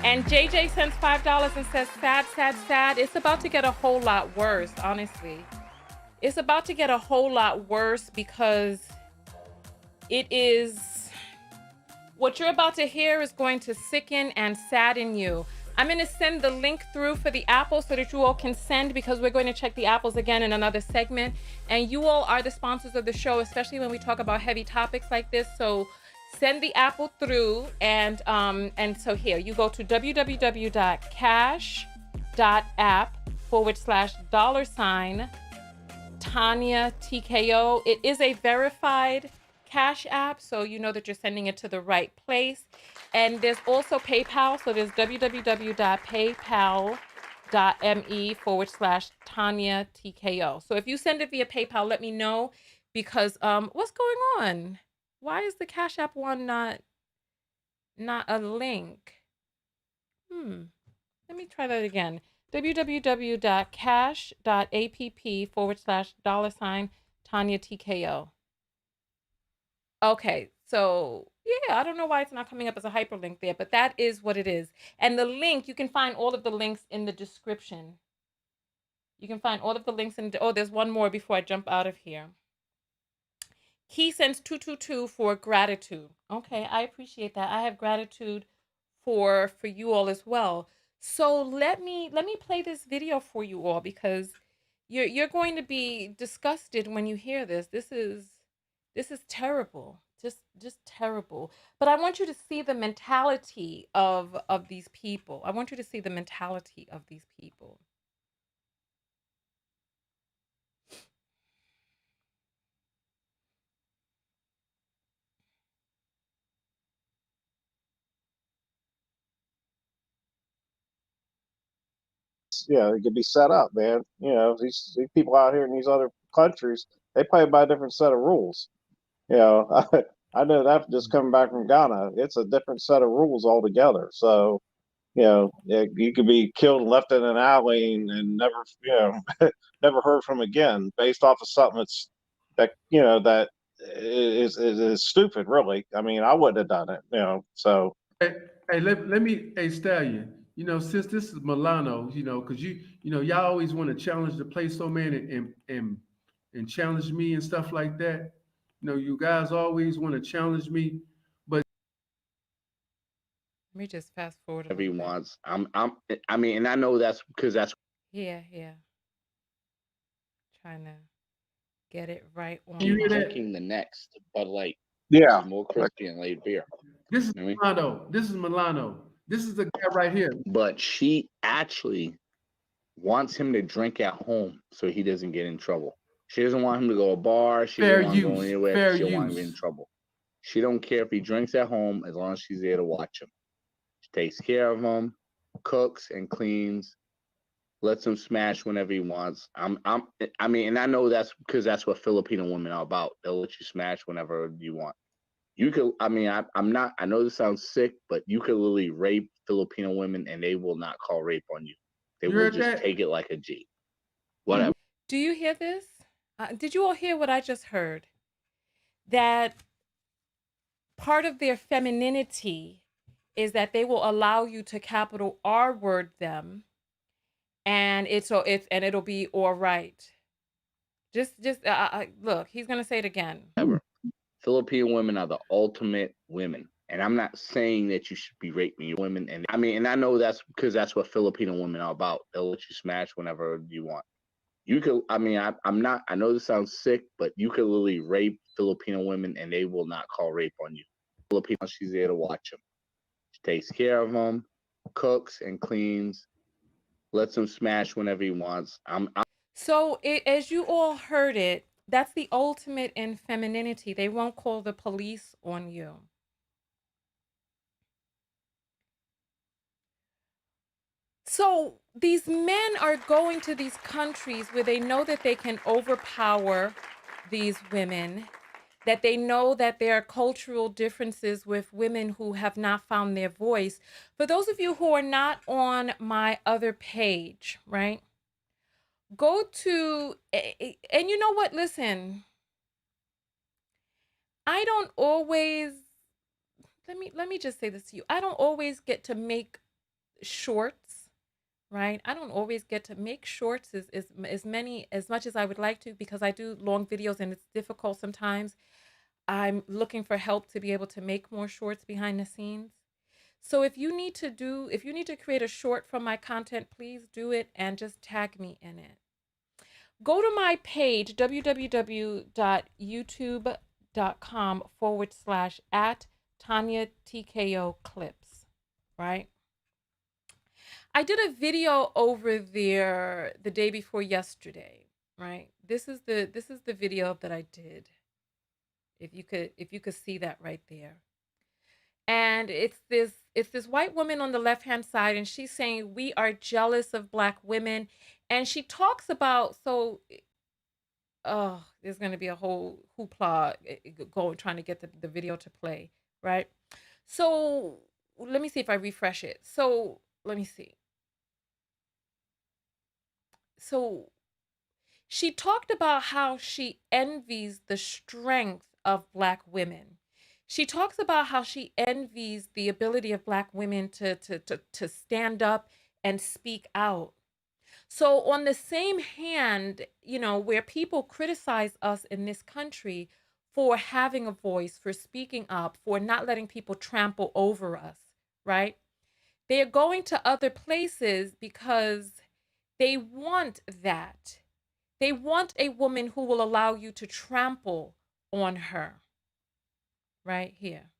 And JJ sends $5 and says, sad, sad, sad. It's about to get a whole lot worse, honestly. It's about to get a whole lot worse because it is... what you're about to hear is going to sicken and sadden you. I'm going to send the link through for the apples so that you all can send, because we're going to check the apples again in another segment. And you all are the sponsors of the show, especially when we talk about heavy topics like this. So send the apple through. And so here, you go to www.cash.app/$ Tonya TKO. It is a verified Cash App, so you know that you're sending it to the right place. And there's also PayPal, so there's www.paypal.me/Tonya TKO. So if you send it via PayPal, let me know, because what's going on? Why is the Cash App one not a link? Let me try that again. www.cash.app $sign Tonya TKO. Okay, so yeah, I don't know why it's not coming up as a hyperlink there, but that is what it is. And the link, you can find all of the links in the description. You can find all of the links in, oh, there's one more before I jump out of here. Key sends 222 for gratitude. Okay, I appreciate that. I have gratitude for you all as well. So let me play this video for you all, because you're going to be disgusted when you hear this. This is terrible. Just terrible. But I want you to see the mentality of these people. I want you to see the mentality of these people. Yeah, it could be set up, man. You know, these people out here in these other countries, they play by a different set of rules. You know, I know that just coming back from Ghana, it's a different set of rules altogether. So, you know, you could be killed and left in an alley and never, you know, never heard from again, based off of something that you know that is stupid. Really, I mean, I wouldn't have done it. You know, so. Hey, let me, hey, Stallion, you know, since this is Milano, you know, because you know, y'all always want to challenge the play so man and challenge me and stuff like that. You know, you guys always want to challenge me, but Let me just fast forward a Every little bit. once. I mean, and I know that's because that's Yeah. Trying to get it right on you hear my. that? drinking the next Bud Light, Yeah, which is more crispy and laid beer. This is You know what I mean? Milano. This is Milano. This is the guy right here. But she actually wants him to drink at home so he doesn't get in trouble. She doesn't want him to go to a bar. She Fair doesn't want him going use. anywhere Fair because she don't want him to get in use. trouble. She don't care if he drinks at home as long as she's there to watch him. She takes care of him, cooks and cleans, lets him smash whenever he wants. I mean, and I know that's because that's what Filipino women are about. They'll let you smash whenever you want. You could, I mean, I'm not, I know this sounds sick, but you could literally rape Filipino women and they will not call rape on you. They You will heard just that? take it like a G. Whatever. Do you hear this? Did you all hear what I just heard? That part of their femininity is that they will allow you to capital R word them, and it'll be all right. Just look, he's gonna say it again. Whatever. Filipino women are the ultimate women. And I'm not saying that you should be raping your women. And I mean, and I know that's because that's what Filipino women are about. They'll let you smash whenever you want. You could, I mean, I'm not, I know this sounds sick, but you could literally rape Filipino women and they will not call rape on you. Filipino, she's there to watch him. She takes care of him, cooks and cleans, lets him smash whenever he wants. So as you all heard it, that's the ultimate in femininity. They won't call the police on you. So these men are going to these countries where they know that they can overpower these women, that they know that there are cultural differences with women who have not found their voice. For those of you who are not on my other page, right? Go to, and you know what? Listen, I don't always, let me just say this to you. I don't always get to make shorts, right? I don't always get to make shorts as much as I would like to, because I do long videos and it's difficult sometimes. I'm looking for help to be able to make more shorts behind the scenes. So if you need to create a short from my content, please do it and just tag me in it. Go to my page, www.youtube.com/at Tonya TKO clips, right? I did a video over there the day before yesterday, right? This is the video that I did. If you could see that right there. And it's this white woman on the left-hand side, and she's saying we are jealous of Black women. And she talks about, so oh, there's going to be a whole hoopla going trying to get the video to play, right? So let me see if I refresh it. So let me see. So she talked about how she envies the strength of Black women. She talks about how she envies the ability of Black women to stand up and speak out. So, on the same hand, where people criticize us in this country for having a voice, for speaking up, for not letting people trample over us, right? They are going to other places because they want that. They want a woman who will allow you to trample on her, right here.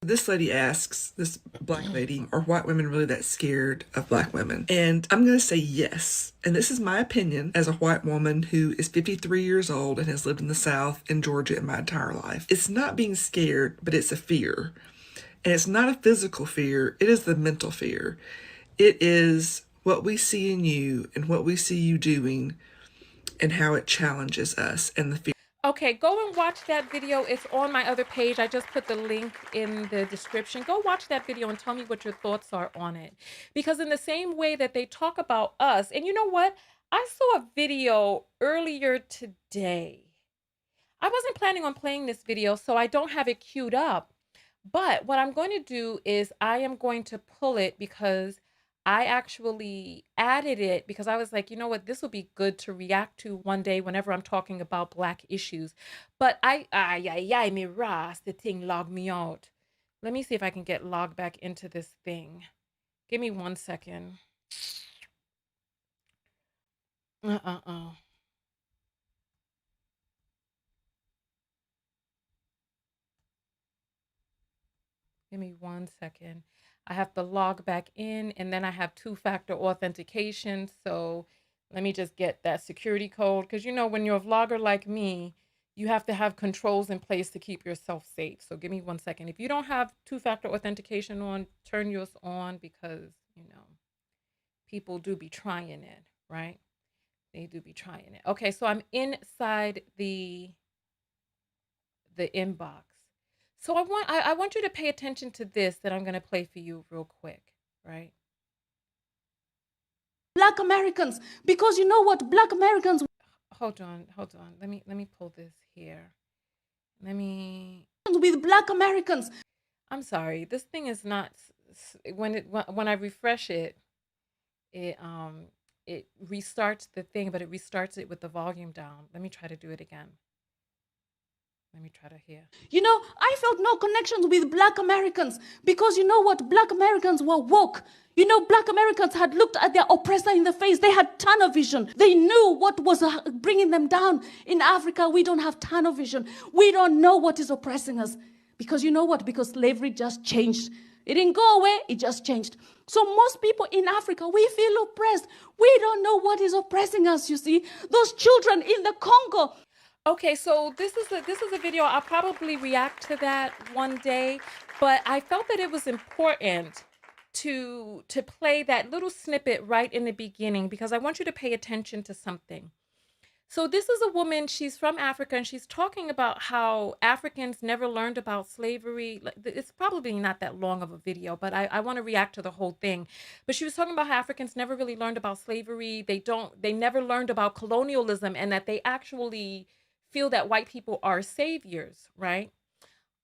This lady asks, this Black lady, are white women really that scared of Black women? And I'm going to say yes. And this is my opinion as a white woman who is 53 years old and has lived in the South in Georgia in my entire life. It's not being scared, but it's a fear. And it's not a physical fear, it is the mental fear. It is what we see in you and what we see you doing and how it challenges us and the fear. Okay, go and watch that video. It's on my other page. I just put the link in the description. Go watch that video and tell me what your thoughts are on it. Because in the same way that they talk about us, and you know what? I saw a video earlier today. I wasn't planning on playing this video, so I don't have it queued up. But what I'm going to do is I am going to pull it because I actually added it because I was like, you know what, this will be good to react to one day whenever I'm talking about Black issues. But me ras, the thing logged me out. Let me see if I can get logged back into this thing. Give me 1 second. Give me 1 second. I have to log back in and then I have two-factor authentication. So let me just get that security code. Because when you're a vlogger like me, you have to have controls in place to keep yourself safe. So give me 1 second. If you don't have two-factor authentication on, turn yours on because, people do be trying it, right? They do be trying it. Okay, so I'm inside the inbox. So I want you to pay attention to this that I'm going to play for you real quick, right? Black Americans, because you know what, Black Americans. Hold on. Let me pull this here. With Black Americans. I'm sorry. This thing is not when I refresh it, it restarts the thing, but it restarts it with the volume down. Let me try to do it again. Let me try to hear. I felt no connections with Black Americans because you know what? Black Americans were woke. Black Americans had looked at their oppressor in the face. They had tunnel vision. They knew what was bringing them down. In Africa, we don't have tunnel vision. We don't know what is oppressing us. Because you know what? Because slavery just changed. It didn't go away. It just changed. So most people in Africa, we feel oppressed. We don't know what is oppressing us, you see. Those children in the Congo. Okay, so this is a video. I'll probably react to that one day, but I felt that it was important to play that little snippet right in the beginning because I want you to pay attention to something. So this is a woman, she's from Africa, and she's talking about how Africans never learned about slavery. It's probably not that long of a video, but I want to react to the whole thing. But she was talking about how Africans never really learned about slavery. They never learned about colonialism and that they actually feel that white people are saviors, right?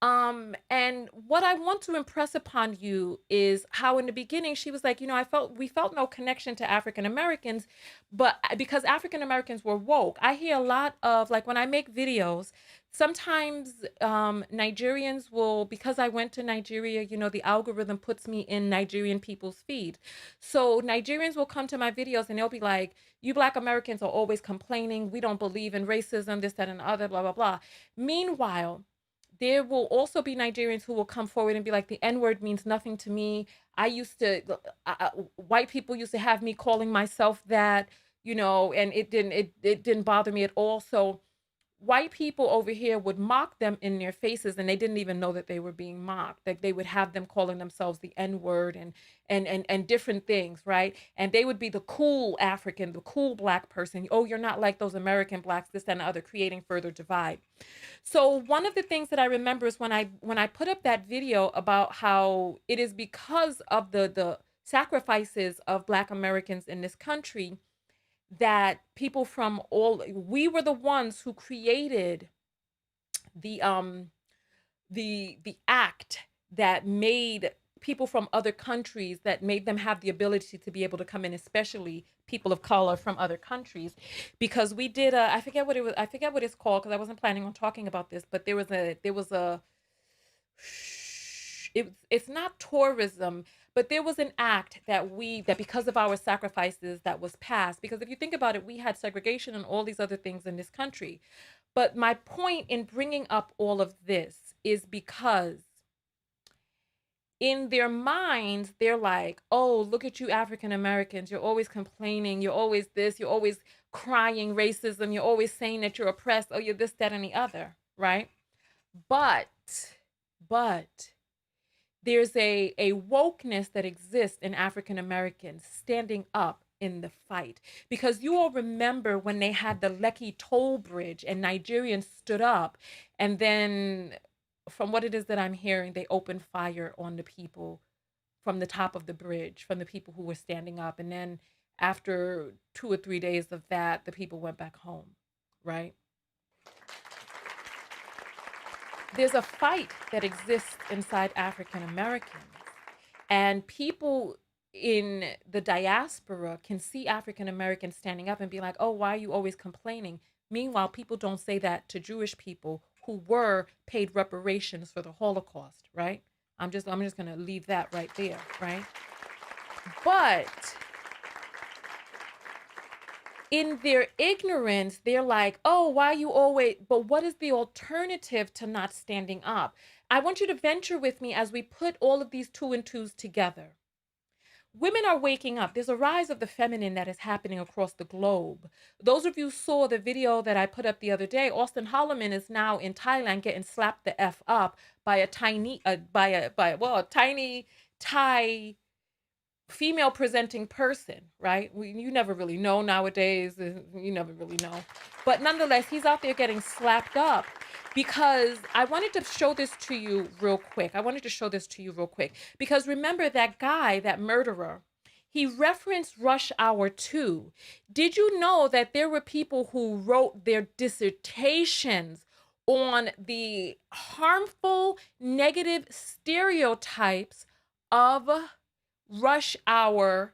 And what I want to impress upon you is how in the beginning she was like, we felt no connection to African Americans, but because African Americans were woke. I hear a lot of, like, when I make videos, sometimes Nigerians will, because I went to Nigeria, the algorithm puts me in Nigerian people's feed. So Nigerians will come to my videos and they'll be like, you Black Americans are always complaining. We don't believe in racism, this, that, and the other, blah, blah, blah. Meanwhile, there will also be Nigerians who will come forward and be like, the N-word means nothing to me. White people used to have me calling myself that, and it didn't bother me at all. So white people over here would mock them in their faces, and they didn't even know that they were being mocked. Like they would have them calling themselves the N-word and different things, right? And they would be the cool African, the cool black person. Oh, you're not like those American blacks, this, that, and the other, creating further divide. So one of the things that I remember is when I put up that video about how it is because of the sacrifices of Black Americans in this country that people from all, we were the ones who created the the act that made people from other countries, that made them have the ability to be able to come in, especially people of color from other countries, because we did a, I forget what it was, I forget what it's called, because I wasn't planning on talking about this, but it's not tourism, but there was an act that because of our sacrifices that was passed. Because if you think about it, we had segregation and all these other things in this country. But my point in bringing up all of this is because in their minds, they're like, oh, look at you African Americans. You're always complaining. You're always this. You're always crying racism. You're always saying that you're oppressed. Oh, you're this, that, and the other, right? But there's a wokeness that exists in African Americans standing up in the fight. Because you all remember when they had the Lekki toll bridge and Nigerians stood up, and then from what it is that I'm hearing, they opened fire on the people from the top of the bridge, from the people who were standing up. And then after 2 or 3 days of that, the people went back home, right? There's a fight that exists inside African Americans, and people in the diaspora can see African Americans standing up and be like, oh, why are you always complaining? Meanwhile, people don't say that to Jewish people who were paid reparations for the Holocaust, right? I'm just going to leave that right there, right? But in their ignorance, they're like, oh, why you always, but what is the alternative to not standing up? I want you to venture with me as we put all of these 2 and 2s together. Women are waking up. There's a rise of the feminine that is happening across the globe. Those of you saw the video that I put up the other day, Austin Holloman is now in Thailand getting slapped the F up by a tiny, a tiny Thai female presenting person, right? You never really know nowadays. You never really know. But nonetheless, he's out there getting slapped up because I wanted to show this to you real quick. Because remember that guy, that murderer, he referenced Rush Hour 2. Did you know that there were people who wrote their dissertations on the harmful, negative stereotypes of Rush Hour?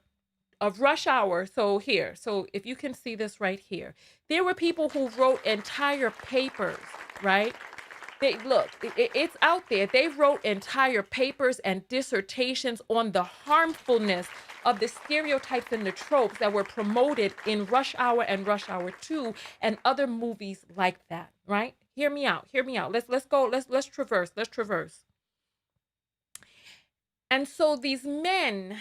So if you can see this right here, there were people who wrote entire papers, right? It's out there. They wrote entire papers and dissertations on the harmfulness of the stereotypes and the tropes that were promoted in Rush Hour and Rush Hour 2 and other movies like that, right? Hear me out. Let's traverse. And so these men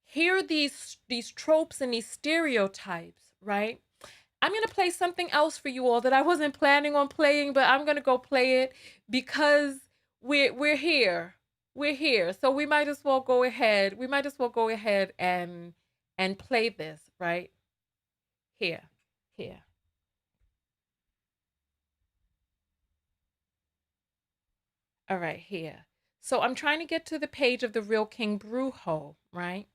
hear these tropes and these stereotypes, right? I'm going to play something else for you all that I wasn't planning on playing, but I'm going to go play it because we're here. So we might as well go ahead. And play this, right? Here. All right, here. So I'm trying to get to the page of the Real King Brujo, right?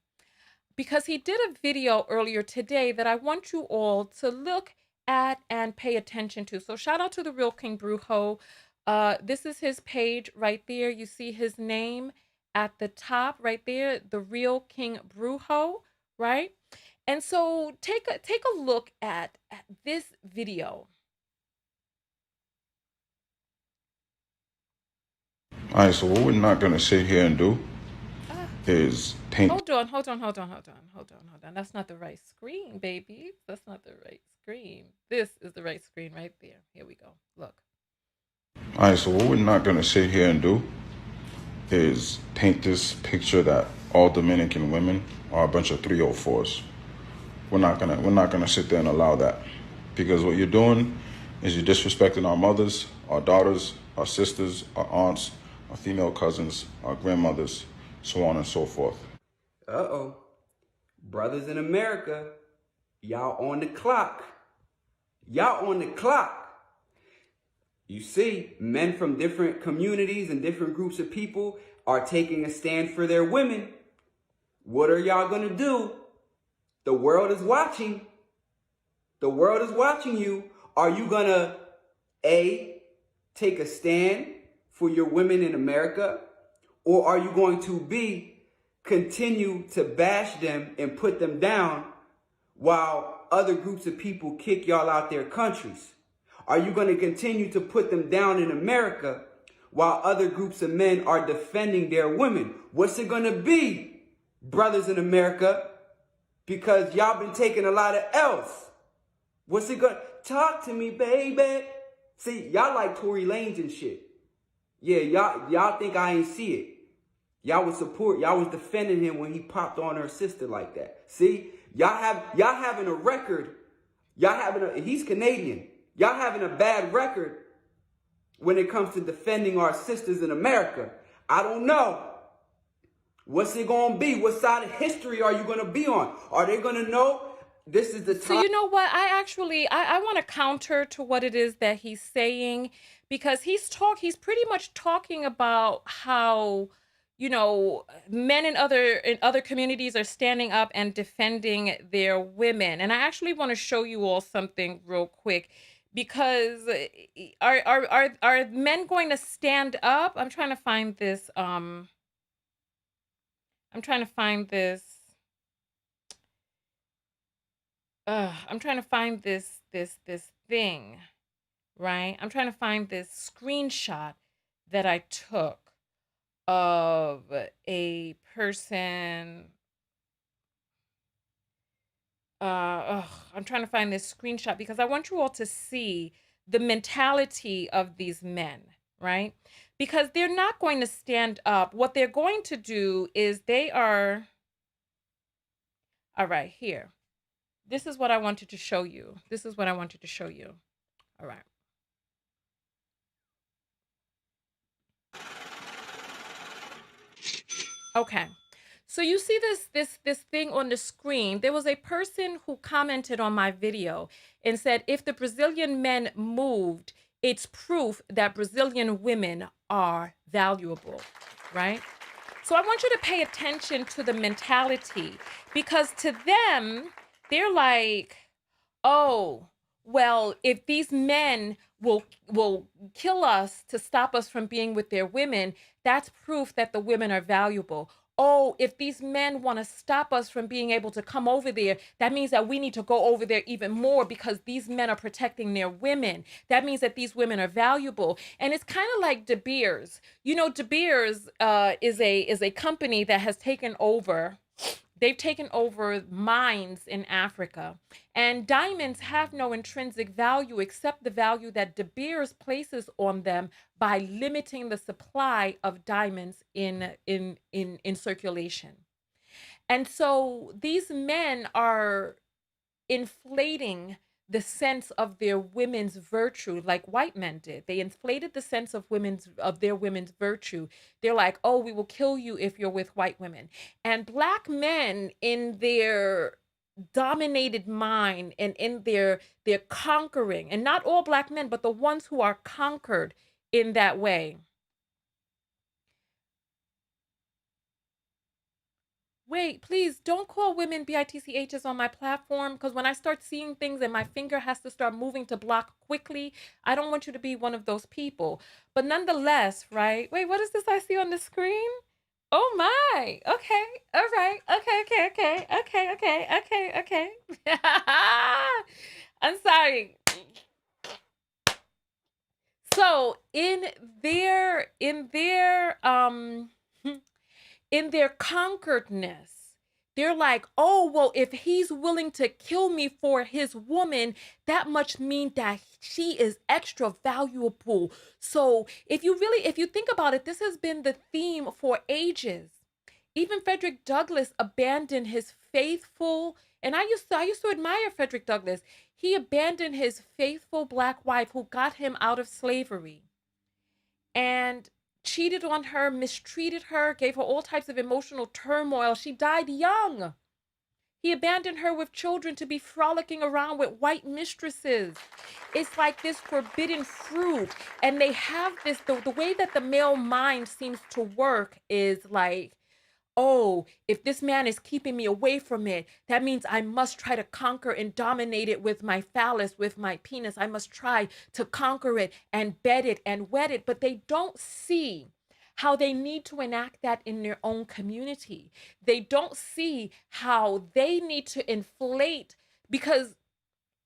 Because he did a video earlier today that I want you all to look at and pay attention to. So shout out to the Real King Brujo. This is his page right there. You see his name at the top right there, the Real King Brujo, right? And so take a look at this video. All right, so what we're not going to sit here and do is paint. Hold on. That's not the right screen, baby. That's not the right screen. This is the right screen right there. Here we go. Look. All right, so what we're not going to sit here and do is paint this picture that all Dominican women are a bunch of 304s. We're not gonna sit there and allow that, because what you're doing Is you disrespecting our mothers, our daughters, our sisters, our aunts, our female cousins, our grandmothers, so on and so forth. Uh-oh. Brothers in America, y'all on the clock. Y'all on the clock. You see, men from different communities and different groups of people are taking a stand for their women. What are y'all going to do? The world is watching. The world is watching you. Are you going to, A, take a stand for your women in America? Or are you going to, B, continue to bash them and put them down while other groups of people kick y'all out their countries? Are you going to continue to put them down in America while other groups of men are defending their women? What's it going to be, brothers in America? Because y'all been taking a lot of L's. What's it going to... Talk to me, baby. See, y'all like Tory Lanez and shit. Yeah, y'all think I ain't see it. Y'all was defending him when he popped on her sister like that. See, y'all having a record. He's Canadian. Y'all having a bad record when it comes to defending our sisters in America. I don't know. What's it going to be? What side of history are you going to be on? Are they going to know this is the time? So you know what? I want to counter to what it is that he's saying, because he's pretty much talking about how, you know, men in other communities are standing up and defending their women. And I actually want to show you all something real quick, because are men going to stand up? I'm trying to find this. I'm trying to find this thing, right? I'm trying to find this screenshot that I took of a person. I'm trying to find this screenshot because I want you all to see the mentality of these men, right? Because they're not going to stand up. What they're going to do is all right, here. This is what I wanted to show you. All right. Okay. So you see this thing on the screen. There was a person who commented on my video and said, if the Brazilian men moved, it's proof that Brazilian women are valuable, right? So I want you to pay attention to the mentality, because to them, they're like, oh, well, if these men will kill us to stop us from being with their women, that's proof that the women are valuable. Oh, if these men want to stop us from being able to come over there, that means that we need to go over there even more because these men are protecting their women. That means that these women are valuable. And it's kind of like De Beers. You know, De Beers is a company that has taken over. They've taken over mines in Africa, and diamonds have no intrinsic value except the value that De Beers places on them by limiting the supply of diamonds in circulation. And so these men are inflating the sense of their women's virtue like white men did. They inflated the sense of their women's virtue. They're like, oh, we will kill you if you're with white women. And black men, in their dominated mind and in their conquering, and not all black men, but the ones who are conquered in that way. Wait, please don't call women bitchs on my platform, because when I start seeing things and my finger has to start moving to block quickly, I don't want you to be one of those people. But nonetheless, right? Wait, what is this I see on the screen? Oh my. Okay. All right. Okay. I'm sorry. So in their conqueredness, they're like, oh, well, if he's willing to kill me for his woman, that must mean that she is extra valuable. So if you think about it, this has been the theme for ages. Even Frederick Douglass abandoned his faithful, and I used to admire Frederick Douglass. He abandoned his faithful black wife who got him out of slavery and cheated on her, mistreated her, gave her all types of emotional turmoil. She died young. He abandoned her with children to be frolicking around with white mistresses. It's like this forbidden fruit. And they have this, the way that the male mind seems to work is like, oh, if this man is keeping me away from it, that means I must try to conquer and dominate it with my phallus, with my penis. I must try to conquer it and bed it and wet it. But they don't see how they need to enact that in their own community. They don't see how they need to inflate, because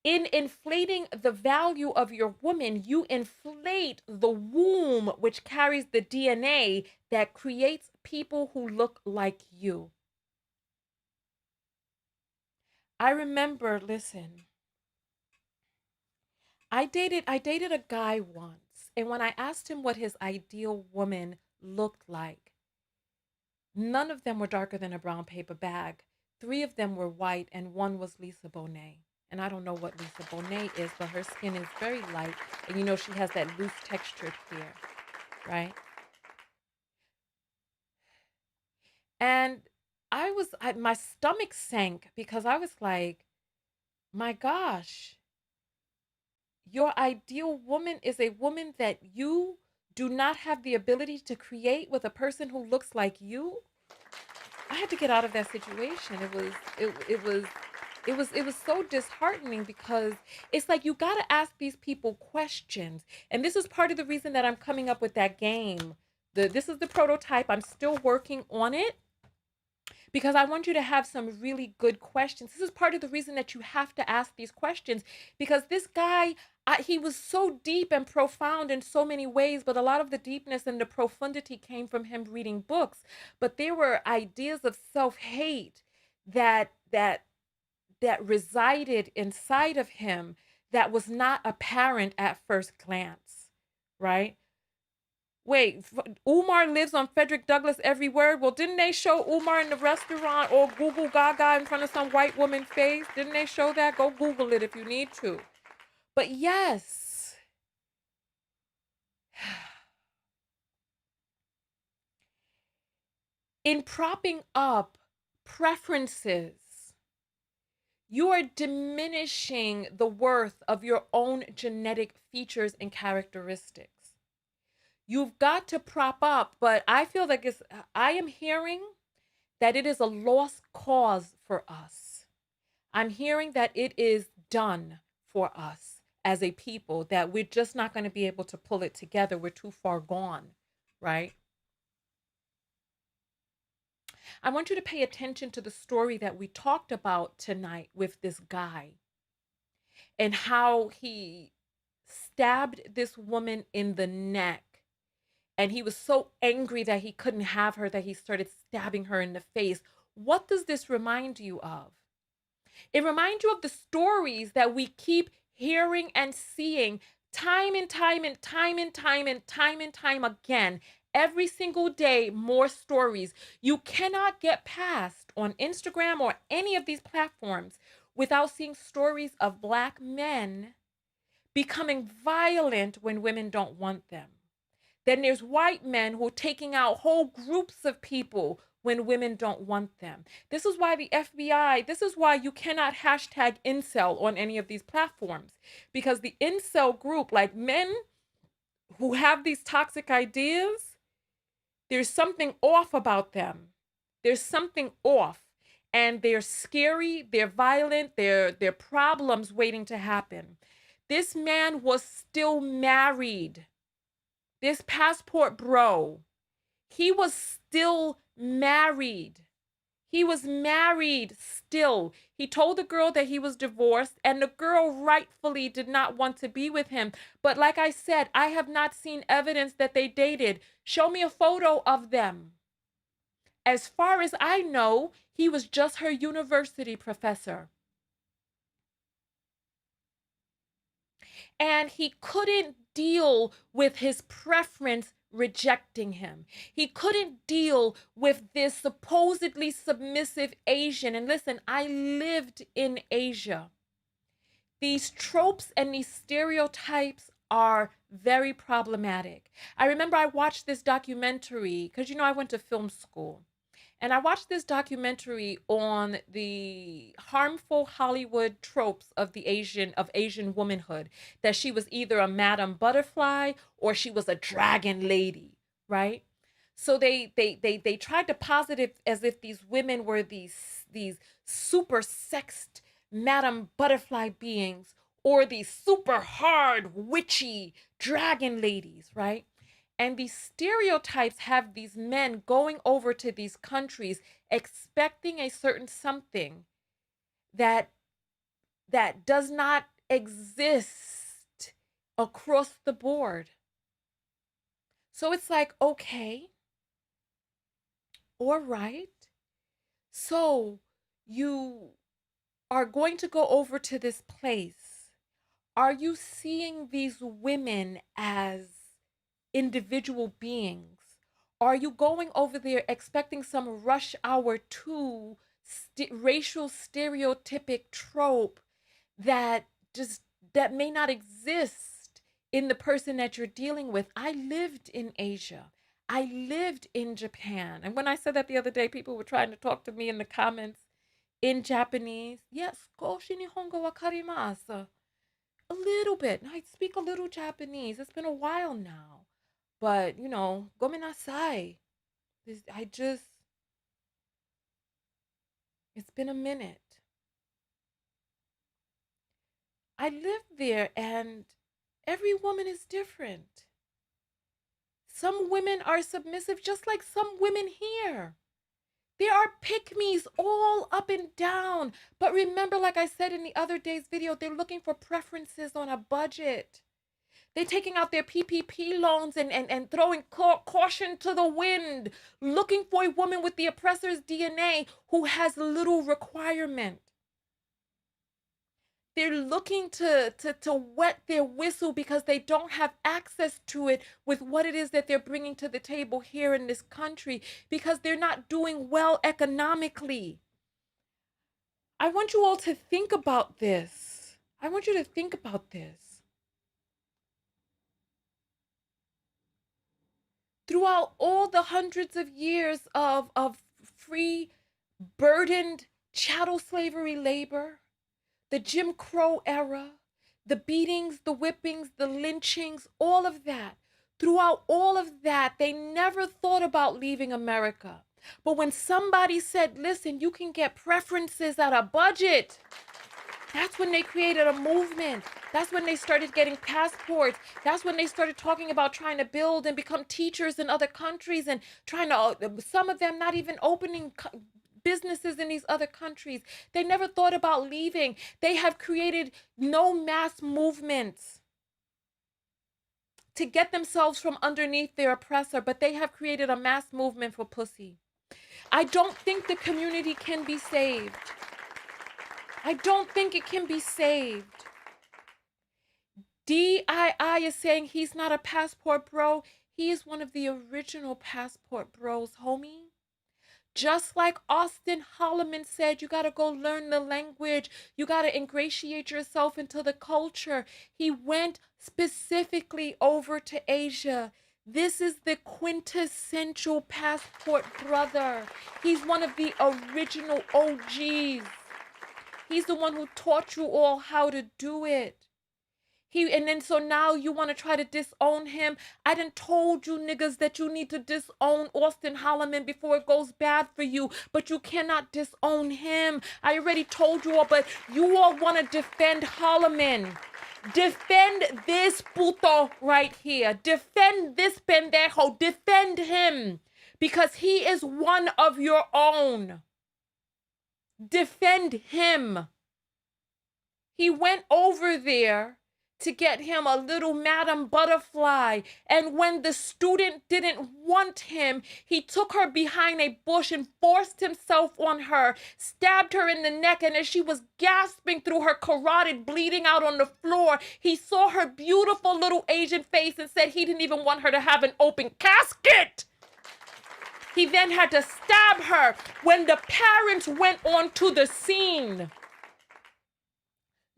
in inflating the value of your woman, you inflate the womb, which carries the DNA that creates people who look like you. I remember, listen, I dated a guy once, and when I asked him what his ideal woman looked like, none of them were darker than a brown paper bag. 3 of them were white, and one was Lisa Bonet. And I don't know what Lisa Bonet is, but her skin is very light. And you know, she has that loose textured hair, right? And my stomach sank because I was like, my gosh, your ideal woman is a woman that you do not have the ability to create with a person who looks like you. I had to get out of that situation. It was so disheartening because it's like you got to ask these people questions. And this is part of the reason that I'm coming up with that game. This is the prototype. I'm still working on it because I want you to have some really good questions. This is part of the reason that you have to ask these questions, because this guy, he was so deep and profound in so many ways, but a lot of the deepness and the profundity came from him reading books. But there were ideas of self-hate that resided inside of him that was not apparent at first glance, right? Wait, Umar lives on Frederick Douglass every word. Well, didn't they show Umar in the restaurant or Google Gaga in front of some white woman's face? Didn't they show that? Go Google it if you need to. But yes, in propping up preferences, you are diminishing the worth of your own genetic features and characteristics. You've got to prop up, but I feel like I am hearing that it is a lost cause for us. I'm hearing that it is done for us as a people, that we're just not going to be able to pull it together. We're too far gone, right? I want you to pay attention to the story that we talked about tonight with this guy and how he stabbed this woman in the neck. And he was so angry that he couldn't have her that he started stabbing her in the face. What does this remind you of? It reminds you of the stories that we keep hearing and seeing time and time and time and time and time and time again. Every single day, more stories. You cannot get past on Instagram or any of these platforms without seeing stories of Black men becoming violent when women don't want them. Then there's white men who are taking out whole groups of people when women don't want them. This is why the FBI, this is why you cannot hashtag incel on any of these platforms, because the incel group, like men who have these toxic ideas, there's something off about them. There's something off, and they're scary, they're violent, they're problems waiting to happen. This man was still married. This passport bro, he was still married. He was married still. He told the girl that he was divorced, and the girl rightfully did not want to be with him. But like I said, I have not seen evidence that they dated. Show me a photo of them. As far as I know, he was just her university professor. And he couldn't deal with his preference rejecting him. He couldn't deal with this supposedly submissive Asian. And listen, I lived in Asia. These tropes and these stereotypes are very problematic. I remember I watched this documentary because, I went to film school. And I watched this documentary on the harmful Hollywood tropes of Asian womanhood, that she was either a Madame Butterfly or she was a dragon lady, right? So they tried to posit it as if these women were these super sexed Madame Butterfly beings, or these super hard witchy dragon ladies, right? And these stereotypes have these men going over to these countries expecting a certain something that does not exist across the board. So it's like, okay, all right. So you are going to go over to this place. Are you seeing these women as individual beings? Are you going over there expecting some Rush Hour 2 racial stereotypic trope that may not exist in the person that you're dealing with? I lived in Asia. I lived in Japan. And when I said that the other day, people were trying to talk to me in the comments in Japanese. Yes, koshi nihongo wakarimasu. A little bit. I speak a little Japanese. It's been a while now. But, gomenasai. It's been a minute. I lived there, and every woman is different. Some women are submissive, just like some women here. There are pick-me's all up and down. But remember, like I said in the other day's video, they're looking for preferences on a budget. They're taking out their PPP loans and throwing caution to the wind, looking for a woman with the oppressor's DNA who has little requirement. They're looking to wet their whistle because they don't have access to it with what it is that they're bringing to the table here in this country, because they're not doing well economically. I want you all to think about this. I want you to think about this. Throughout all the hundreds of years of free, burdened chattel slavery labor, the Jim Crow era, the beatings, the whippings, the lynchings, all of that. Throughout all of that, they never thought about leaving America. But when somebody said, listen, you can get preferences at a budget, that's when they created a movement. That's when they started getting passports. That's when they started talking about trying to build and become teachers in other countries, and trying to, some of them not even opening businesses in these other countries. They never thought about leaving. They have created no mass movements to get themselves from underneath their oppressor, but they have created a mass movement for pussy. I don't think the community can be saved. I don't think it can be saved. DII is saying he's not a passport bro. He is one of the original passport bros, homie. Just like Austin Holloman said, you got to go learn the language. You got to ingratiate yourself into the culture. He went specifically over to Asia. This is the quintessential passport brother. He's one of the original OGs. He's the one who taught you all how to do it. So now you want to try to disown him. I done told you niggas that you need to disown Austin Holloman before it goes bad for you, but you cannot disown him. I already told you all, but you all want to defend Holloman. Defend this puto right here. Defend this pendejo. Defend him, because he is one of your own. Defend him. He went over there to get him a little Madame Butterfly, and when the student didn't want him, he took her behind a bush and forced himself on her, stabbed her in the neck, and as she was gasping through her carotid, bleeding out on the floor, he saw her beautiful little Asian face and said he didn't even want her to have an open casket. He then had to stab her when the parents went onto the scene.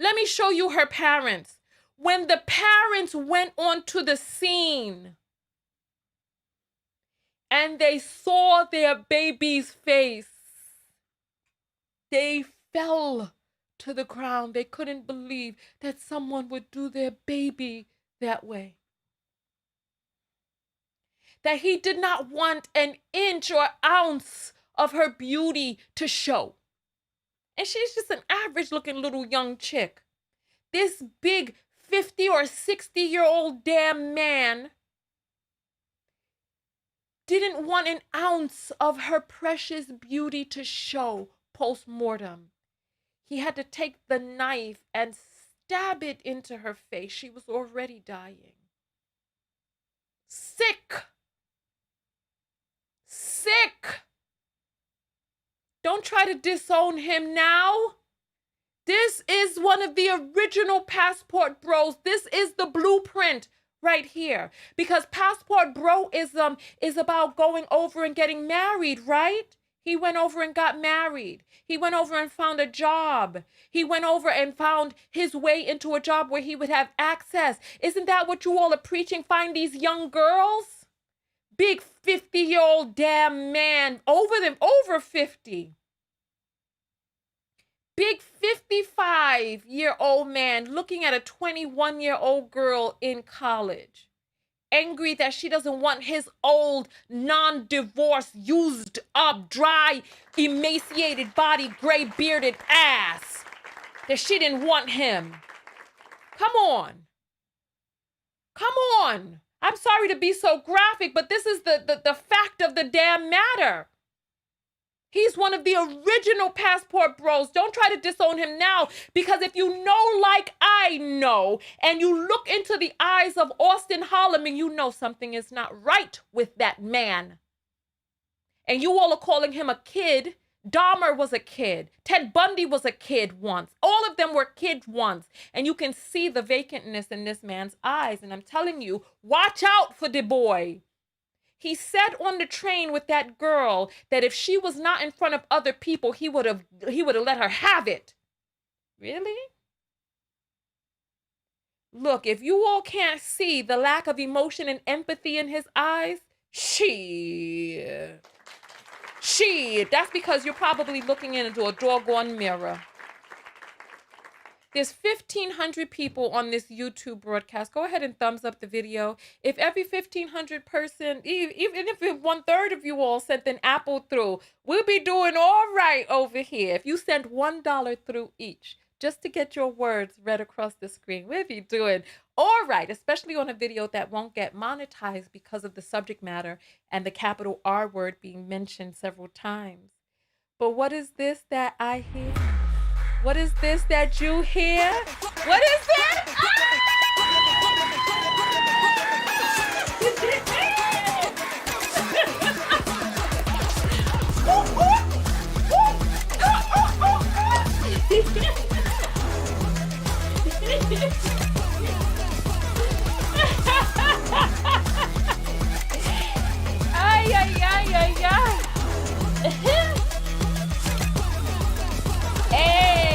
Let me show you her parents. When the parents went onto the scene and they saw their baby's face, they fell to the ground. They couldn't believe that someone would do their baby that way. That he did not want an inch or ounce of her beauty to show. And she's just an average looking little young chick. This big 50 or 60-year-old damn man didn't want an ounce of her precious beauty to show post-mortem. He had to take the knife and stab it into her face. She was already dying. Sick. Sick. Don't try to disown him now. This is one of the original Passport Bros. This is the blueprint right here. Because Passport Bro is about going over and getting married, right? He went over and got married. He went over and found a job. He went over and found his way into a job where he would have access. Isn't that what you all are preaching? Find these young girls? Big 50-year-old damn man, over 50. Big 55-year-old man looking at a 21-year-old girl in college. Angry that she doesn't want his old, non-divorced, used up, dry, emaciated body, gray-bearded ass. That she didn't want him. Come on. Come on. I'm sorry to be so graphic, but this is the fact of the damn matter. He's one of the original Passport Bros. Don't try to disown him now, because if you know like I know, and you look into the eyes of Austin Holloman, you know something is not right with that man. And you all are calling him a kid. Dahmer was a kid. Ted Bundy was a kid once. All of them were kids once. And you can see the vacantness in this man's eyes. And I'm telling you, watch out for the boy. He said on the train with that girl that if she was not in front of other people, he would have let her have it. Really? Look, if you all can't see the lack of emotion and empathy in his eyes, shit. That's because you're probably looking into a doggone mirror. There's 1,500 people on this YouTube broadcast. Go ahead and thumbs up the video. If every 1,500 person, even if 1/3 of you all sent an apple through, we'll be doing all right over here. If you send $1 through each, just to get your words read across the screen, we'll be doing all right, especially on a video that won't get monetized because of the subject matter and the capital R word being mentioned several times. But what is this that I hear? What is this that you hear? What is it? Ay, ay, ay, ay, ay. Hey.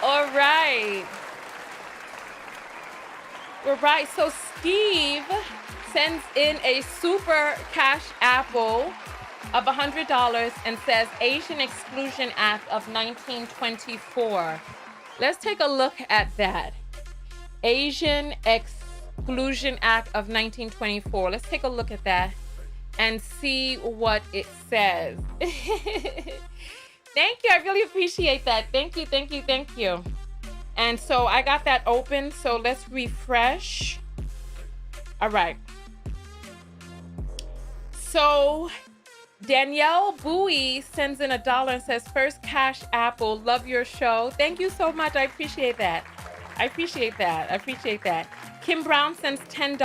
All right. All right. So Steve sends in a super cash apple of $100 and says Asian Exclusion Act of 1924. Let's take a look at that. Asian Exclusion Act of 1924. Let's take a look at that and see what it says. Thank you. I really appreciate that. Thank you, thank you, thank you. And so I got that open. So let's refresh. All right. So Danielle Bowie sends in $1 and says, first cash apple, love your show. Thank you so much. I appreciate that. I appreciate that. I appreciate that. Kim Brown sends $10.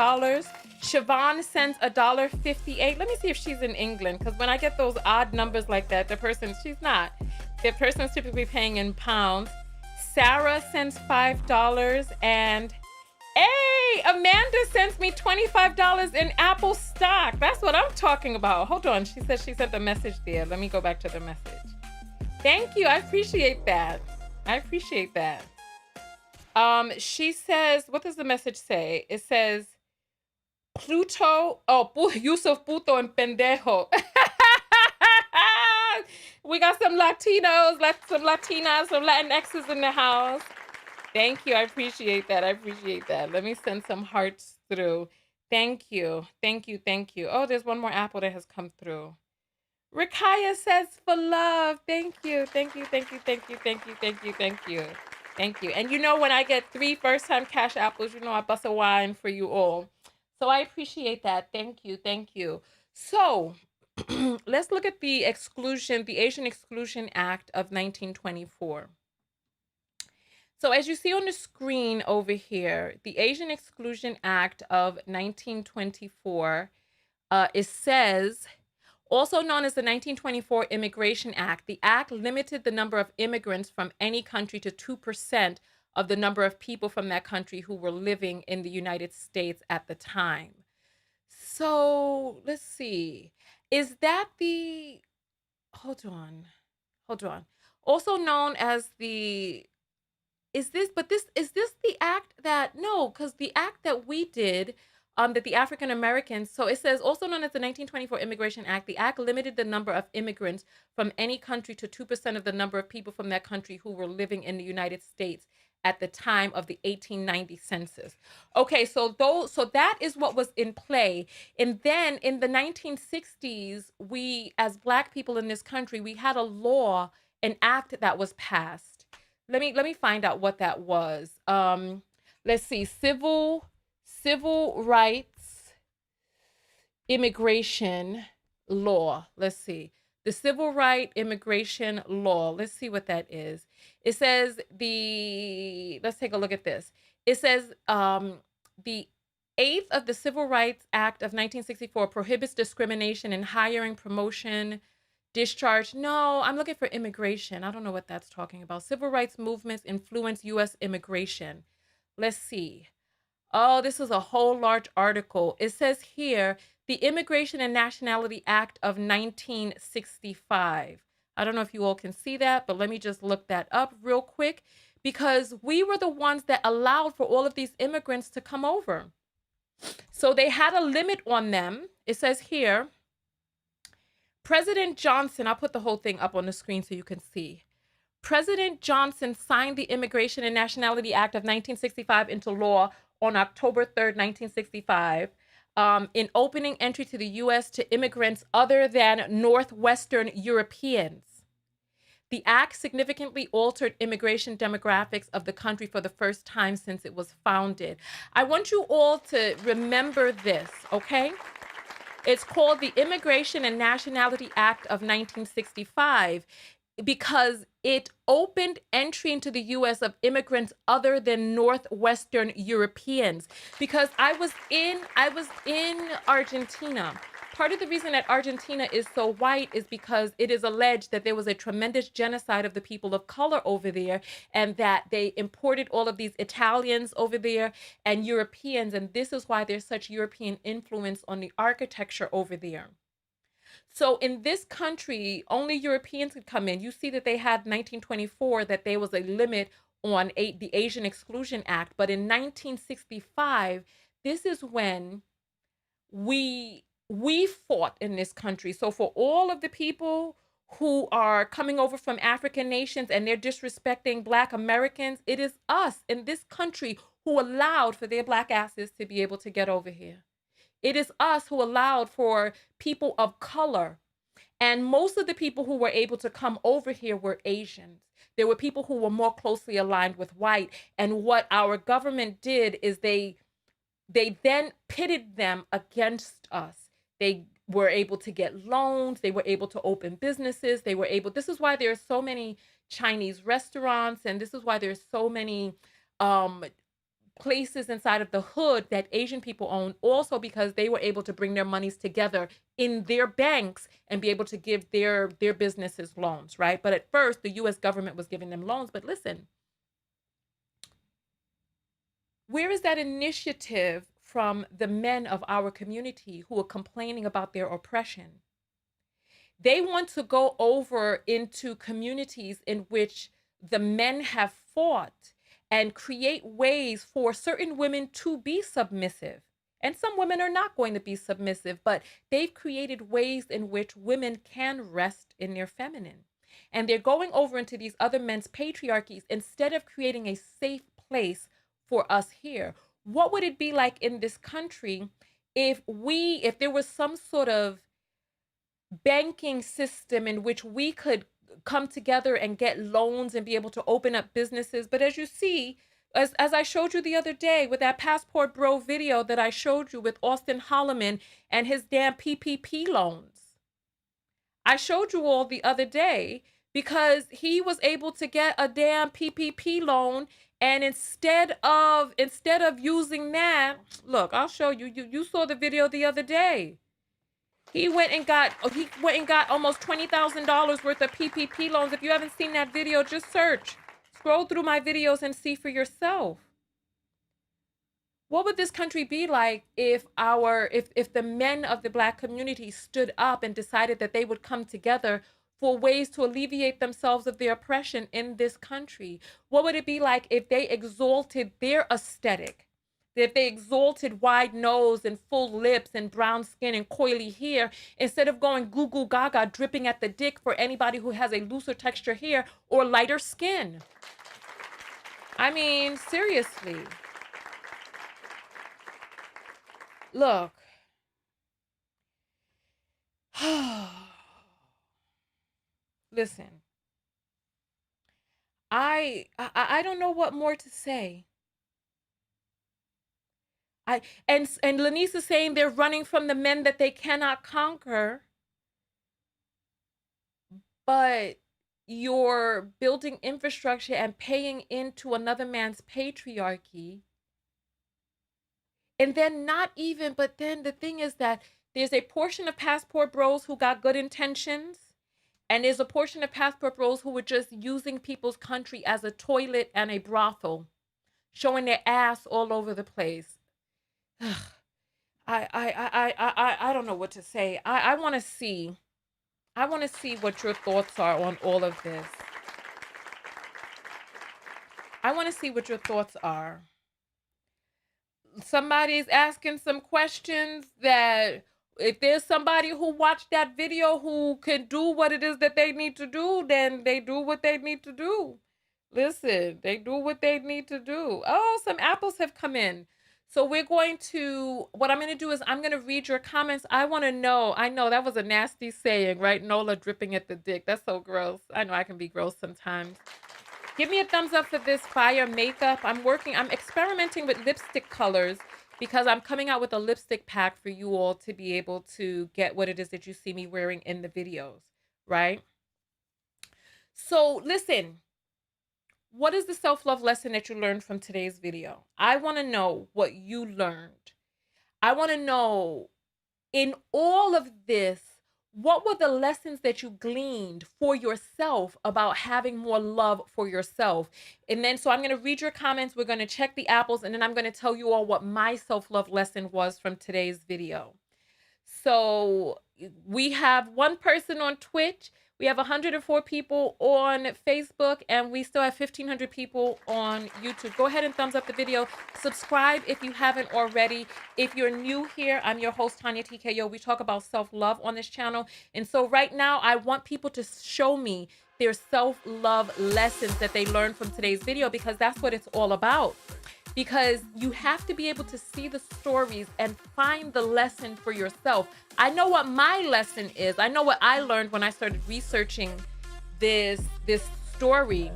Siobhan sends $1.58. Let me see if she's in England, because when I get those odd numbers like that, she's not. The person's typically paying in pounds. Sarah sends $5, and Hey, Amanda sends me $25 in Apple stock. That's what I'm talking about. Hold on. She said she sent the message there. Let me go back to the message. Thank you. I appreciate that. I appreciate that. She says, what does the message say? It says, Pluto, Yusuf Puto and Pendejo. We got some Latinos, some Latinas, some Latinxes in the house. Thank you. I appreciate that. I appreciate that. Let me send some hearts through. Thank you. Thank you. Thank you. Oh, there's one more apple that has come through. Rakaya says for love. Thank you. Thank you. Thank you. Thank you. Thank you. Thank you. Thank you. Thank you. And you know, when I get 3 first-time cash apples, you know I bust a wine for you all. So I appreciate that. Thank you. Thank you. So let's look at the Asian Exclusion Act of 1924. So as you see on the screen over here, the Asian Exclusion Act of 1924, it says, also known as the 1924 Immigration Act, the act limited the number of immigrants from any country to 2% of the number of people from that country who were living in the United States at the time. So let's see. Is that the, hold on. Also known as the, is this the act that, no, because the act that we did, that the African Americans, so it says, also known as the 1924 Immigration Act, the act limited the number of immigrants from any country to 2% of the number of people from that country who were living in the United States at the time of the 1890 census. Okay, so that is what was in play. And then in the 1960s, we, as Black people in this country, we had a law, an act that was passed. Let me find out what that was. Let's see, civil rights immigration law. Let's see. The Civil Right Immigration Law. Let's see what that is. It says let's take a look at this. It says the 8th of the Civil Rights Act of 1964 prohibits discrimination in hiring, promotion, discharge. No, I'm looking for immigration. I don't know what that's talking about. Civil rights movements influence U.S. immigration. Let's see. Oh, this is a whole large article. It says here, the Immigration and Nationality Act of 1965. I don't know if you all can see that, but let me just look that up real quick, because we were the ones that allowed for all of these immigrants to come over. So they had a limit on them. It says here, President Johnson, I'll put the whole thing up on the screen so you can see. President Johnson signed the Immigration and Nationality Act of 1965 into law on October 3rd, 1965, in opening entry to the U.S. to immigrants other than Northwestern Europeans. The act significantly altered immigration demographics of the country for the first time since it was founded. I want you all to remember this, okay? It's called the Immigration and Nationality Act of 1965 because it opened entry into the U.S. of immigrants other than Northwestern Europeans. Because I was in Argentina. Part of the reason that Argentina is so white is because it is alleged that there was a tremendous genocide of the people of color over there, and that they imported all of these Italians over there and Europeans, and this is why there's such European influence on the architecture over there. So in this country, only Europeans could come in. You see that they had 1924, that there was a limit on the Asian Exclusion Act, but in 1965, this is when we fought in this country. So for all of the people who are coming over from African nations and they're disrespecting Black Americans, it is us in this country who allowed for their Black asses to be able to get over here. It is us who allowed for people of color. And most of the people who were able to come over here were Asians. There were people who were more closely aligned with white. And what our government did is they then pitted them against us. They were able to get loans. They were able to open businesses. This is why there are so many Chinese restaurants. And this is why there's so many places inside of the hood that Asian people own, also because they were able to bring their monies together in their banks and be able to give their businesses loans, right? But at first, the U.S. government was giving them loans. But listen, Where is that initiative from the men of our community who are complaining about their oppression? They want to go over into communities in which the men have fought and create ways for certain women to be submissive. And some women are not going to be submissive, but they've created ways in which women can rest in their feminine. And they're going over into these other men's patriarchies instead of creating a safe place for us here. What would it be like in this country if there was some sort of banking system in which we could come together and get loans and be able to open up businesses? But as you see, as I showed you the other day with that Passport Bro video that I showed you with Austin Holloman and his damn PPP loans, I showed you all the other day because he was able to get a damn PPP loan, and instead of using that, look, I'll show you. You saw the video the other day. He went and got almost $20,000 worth of PPP loans. If you haven't seen that video, just scroll through my videos and see for yourself. What would this country be like if the men of the Black community stood up and decided that they would come together for ways to alleviate themselves of their oppression in this country? What would it be like if they exalted their aesthetic? If they exalted wide nose and full lips and brown skin and coily hair, instead of going goo goo gaga dripping at the dick for anybody who has a looser texture hair or lighter skin? I mean, seriously. Look. Listen. I don't know what more to say. And Lanice is saying they're running from the men that they cannot conquer, but you're building infrastructure and paying into another man's patriarchy. And then but then the thing is that there's a portion of Passport Bros who got good intentions, and there's a portion of Passport Bros who were just using people's country as a toilet and a brothel, showing their ass all over the place. I don't know what to say. I want to see what your thoughts are on all of this. I want to see what your thoughts are. Somebody's asking some questions that if there's somebody who watched that video who can do what it is that they need to do, then they do what they need to do. Listen, they do what they need to do. Oh, some apples have come in. So what I'm going to do is I'm going to read your comments. I want to know. I know that was a nasty saying, right? Nola dripping at the dick. That's so gross. I know I can be gross sometimes. Give me a thumbs up for this fire makeup. I'm experimenting with lipstick colors because I'm coming out with a lipstick pack for you all to be able to get what it is that you see me wearing in the videos, right? So listen. What is the self-love lesson that you learned from today's video? I want to know what you learned. I want to know, in all of this, what were the lessons that you gleaned for yourself about having more love for yourself? And then, so I'm going to read your comments. We're going to check the apples, and then I'm going to tell you all what my self-love lesson was from today's video. So we have one person on Twitch. We have 104 people on Facebook, and we still have 1,500 people on YouTube. Go ahead and thumbs up the video. Subscribe if you haven't already. If you're new here, I'm your host, Tonya TKO. We talk about self-love on this channel. And so right now, I want people to show me their self-love lessons that they learned from today's video, because that's what it's all about. Because you have to be able to see the stories and find the lesson for yourself. I know what my lesson is. I know what I learned when I started researching this story.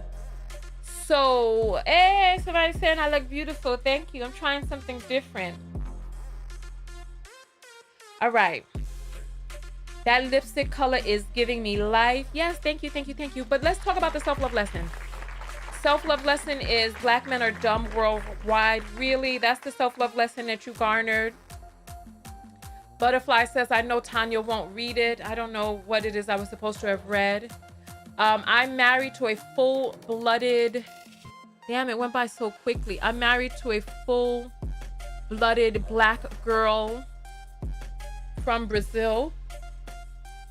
So, hey, somebody's saying I look beautiful. Thank you. I'm trying something different. All right. That lipstick color is giving me life. Yes, thank you, thank you, thank you. But let's talk about the self-love lesson. Self-love lesson is Black men are dumb worldwide. Really? That's the self-love lesson that you garnered? Butterfly says, I know Tonya won't read it. I don't know what it is I was supposed to have read. I'm married to a full-blooded Damn, it went by so quickly. I'm married to a full-blooded black girl from Brazil.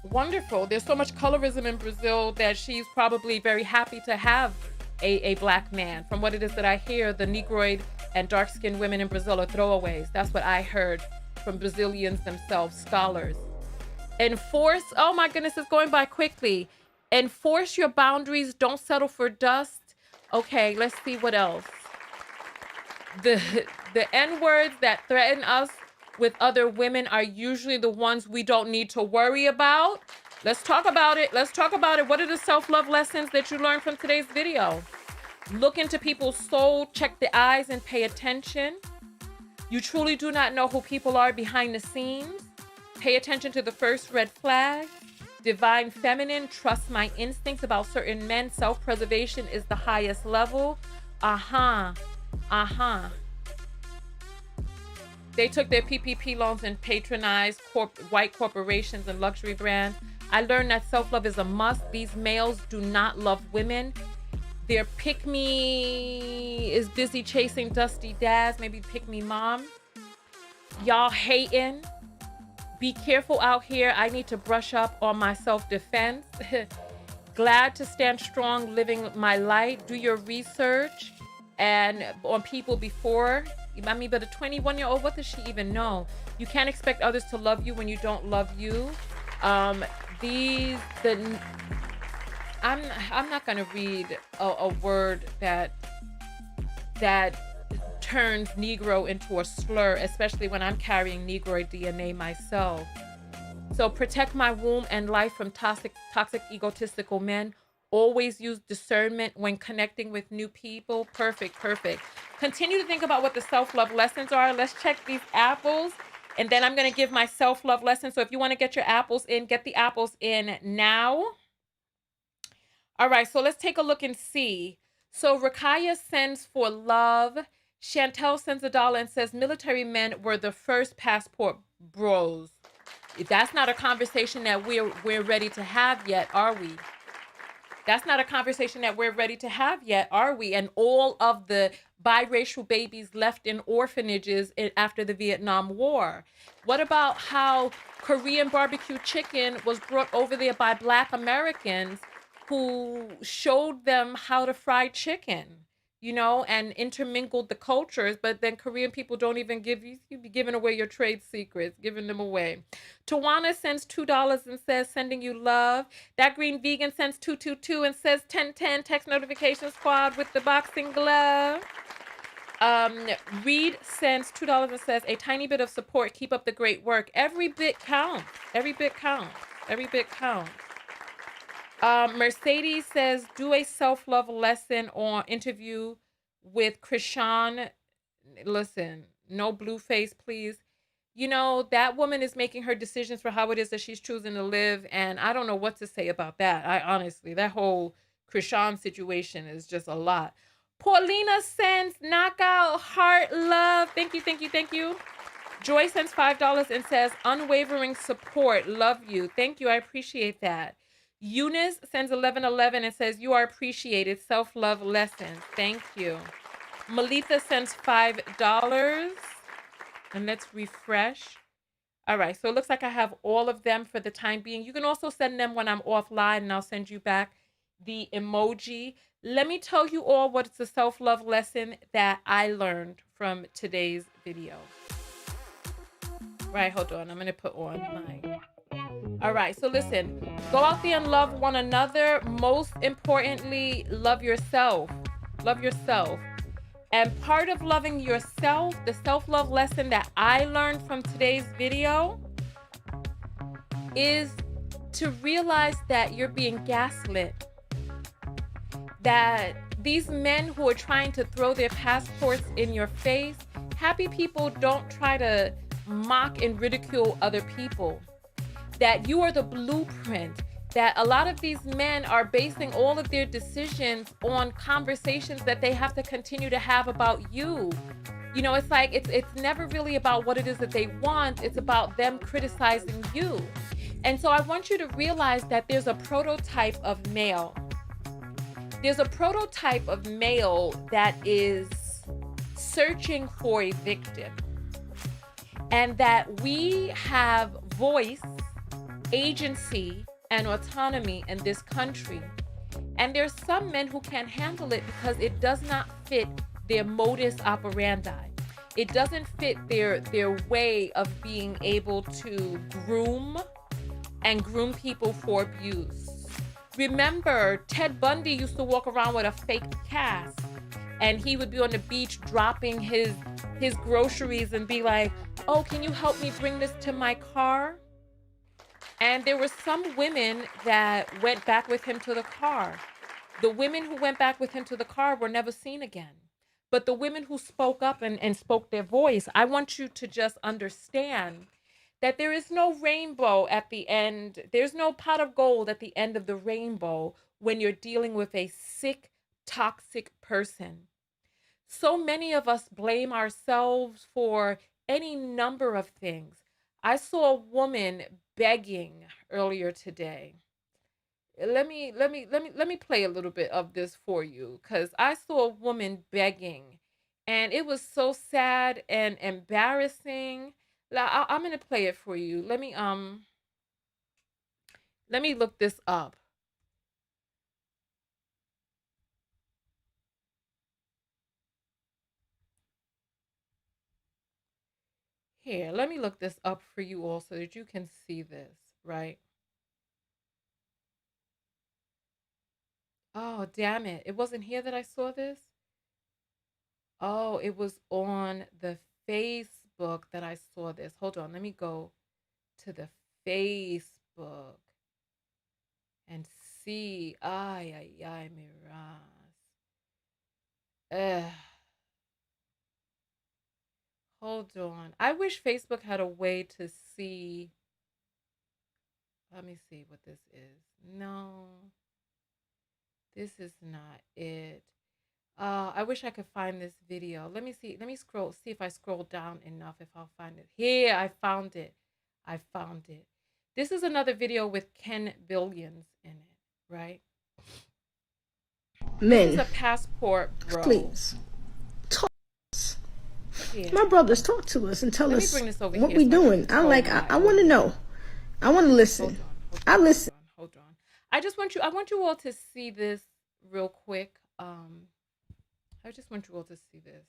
Wonderful. There's so much colorism in Brazil that she's probably very happy to have a black man. From what it is that I hear, the Negroid and dark-skinned women in Brazil are throwaways. That's what I heard from Brazilians themselves, scholars. Enforce, oh my goodness, it's going by quickly. Enforce your boundaries. Don't settle for dust. Okay, let's see what else. The N-words that threaten us with other women are usually the ones we don't need to worry about. Let's talk about it. Let's talk about it. What are the self-love lessons that you learned from today's video? Look into people's soul, check the eyes, and pay attention. You truly do not know who people are behind the scenes. Pay attention to the first red flag. Divine feminine, trust my instincts about certain men. Self-preservation is the highest level. They took their PPP loans and patronized white corporations and luxury brands. I learned that self-love is a must. These males do not love women. Their pick-me is busy chasing dusty dads, maybe pick-me mom. Y'all hating. Be careful out here. I need to brush up on my self-defense. Glad to stand strong, living my light. Do your research and on people before. I mean, but a 21-year-old, what does she even know? You can't expect others to love you when you don't love you. I'm not gonna read a word that turns Negro into a slur, especially when I'm carrying Negroid DNA myself. So protect my womb and life from toxic, egotistical men. Always use discernment when connecting with new people. Perfect. Continue to think about what the self-love lessons are. Let's check these apples. And then I'm going to give my self-love lesson. So if you want to get your apples in, get the apples in now. All right, so let's take a look and see. So Rakaya sends for love. Chantel sends $1 and says military men were the first passport bros. That's not a conversation that we're ready to have yet, are we? That's not a conversation that we're ready to have yet, are we? And all of the biracial babies left in orphanages after the Vietnam War. What about how Korean barbecue chicken was brought over there by Black Americans who showed them how to fry chicken, you know, and intermingled the cultures, but then Korean people don't even you be giving away your trade secrets, giving them away. Tawana sends $2 and says, sending you love. That green vegan sends 222 and says 1010, text notification squad with the boxing glove. Reed sends $2 and says, a tiny bit of support, keep up the great work. Every bit counts. Every bit counts. Every bit counts. Mercedes says, do a self-love lesson or interview with Krishan. Listen, no blue face, please. You know, that woman is making her decisions for how it is that she's choosing to live. And I don't know what to say about that. I honestly, that whole Krishan situation is just a lot. Paulina sends knockout heart love. Thank you. Joy sends $5 and says, unwavering support. Love you. Thank you. I appreciate that. Eunice sends 1111 and says, you are appreciated. Self-love lessons. Thank you. Melitha sends $5. And let's refresh. All right. So it looks like I have all of them for the time being. You can also send them when I'm offline and I'll send you back the emoji. Let me tell you all what's the self-love lesson that I learned from today's video. Right. Hold on. I'm going to put on my... All right, so listen, go out there and love one another. Most importantly, love yourself. Love yourself. And part of loving yourself, the self-love lesson that I learned from today's video is to realize that you're being gaslit. That these men who are trying to throw their passports in your face, happy people don't try to mock and ridicule other people. That you are the blueprint, that a lot of these men are basing all of their decisions on conversations that they have to continue to have about you. You know, it's like, it's never really about what it is that they want. It's about them criticizing you. And so I want you to realize that there's a prototype of male There's a prototype of male that is searching for a victim, and that we have voice, agency, and autonomy in this country. And there's some men who can't handle it because it does not fit their modus operandi. It doesn't fit their way of being able to groom people for abuse. Remember, Ted Bundy used to walk around with a fake cast, and he would be on the beach dropping his groceries and be like, "Oh, can you help me bring this to my car?" And there were some women that went back with him to the car. The women who went back with him to the car were never seen again. But the women who spoke up and spoke their voice, I want you to just understand that there is no rainbow at the end. There's no pot of gold at the end of the rainbow when you're dealing with a sick, toxic person. So many of us blame ourselves for any number of things. I saw a woman begging earlier today. Let me play a little bit of this for you, because I saw a woman begging, and it was so sad and embarrassing. I'm gonna play it for you. Let me look this up. Here, let me look this up for you all so that you can see this, right? Oh, damn it. It wasn't here that I saw this? Oh, it was on the Facebook that I saw this. Hold on, let me go to the Facebook and see. Ay, ay, ay, miras. Hold on. I wish Facebook had a way to see. Let me see what this is. No, this is not it. I wish I could find this video. Let me see. Let me scroll. See if I scroll down enough, if I'll find it. Here, I found it. I found it. This is another video with Ken Billions in it, right? Men, this is a passport bro. Please talk. Here. My brothers, talk to us and tell Let me us bring this over what here we so doing. I want to know. I want to listen. I listen. Hold on. I want you all to see this real quick. I just want you all to see this,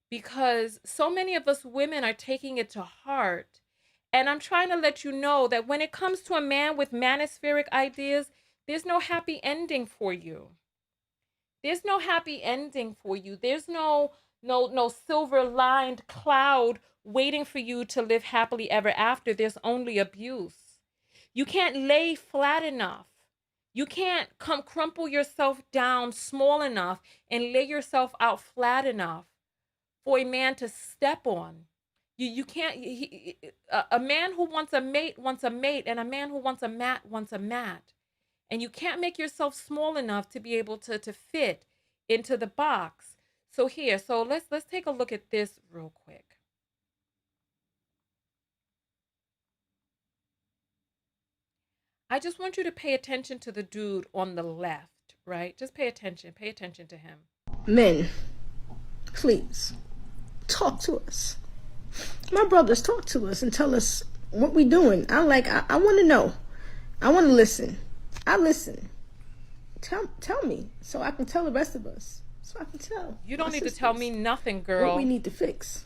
because so many of us women are taking it to heart. And I'm trying to let you know that when it comes to a man with manospheric ideas, there's no happy ending for you. There's no happy ending for you. There's no silver-lined cloud waiting for you to live happily ever after. There's only abuse. You can't lay flat enough. You can't crumple yourself down small enough and lay yourself out flat enough for a man to step on. You can't. A man who wants a mate wants a mate, and a man who wants a mat wants a mat. And you can't make yourself small enough to be able to fit into the box. So here, let's take a look at this real quick. I just want you to pay attention to the dude on the left, right? Just pay attention to him. Men, please talk to us. My brothers, talk to us and tell us what we doing. I want to know. I want to listen. I listen. Tell me so I can tell the rest of us. So I can tell. You don't need to tell me nothing, girl. What we need to fix.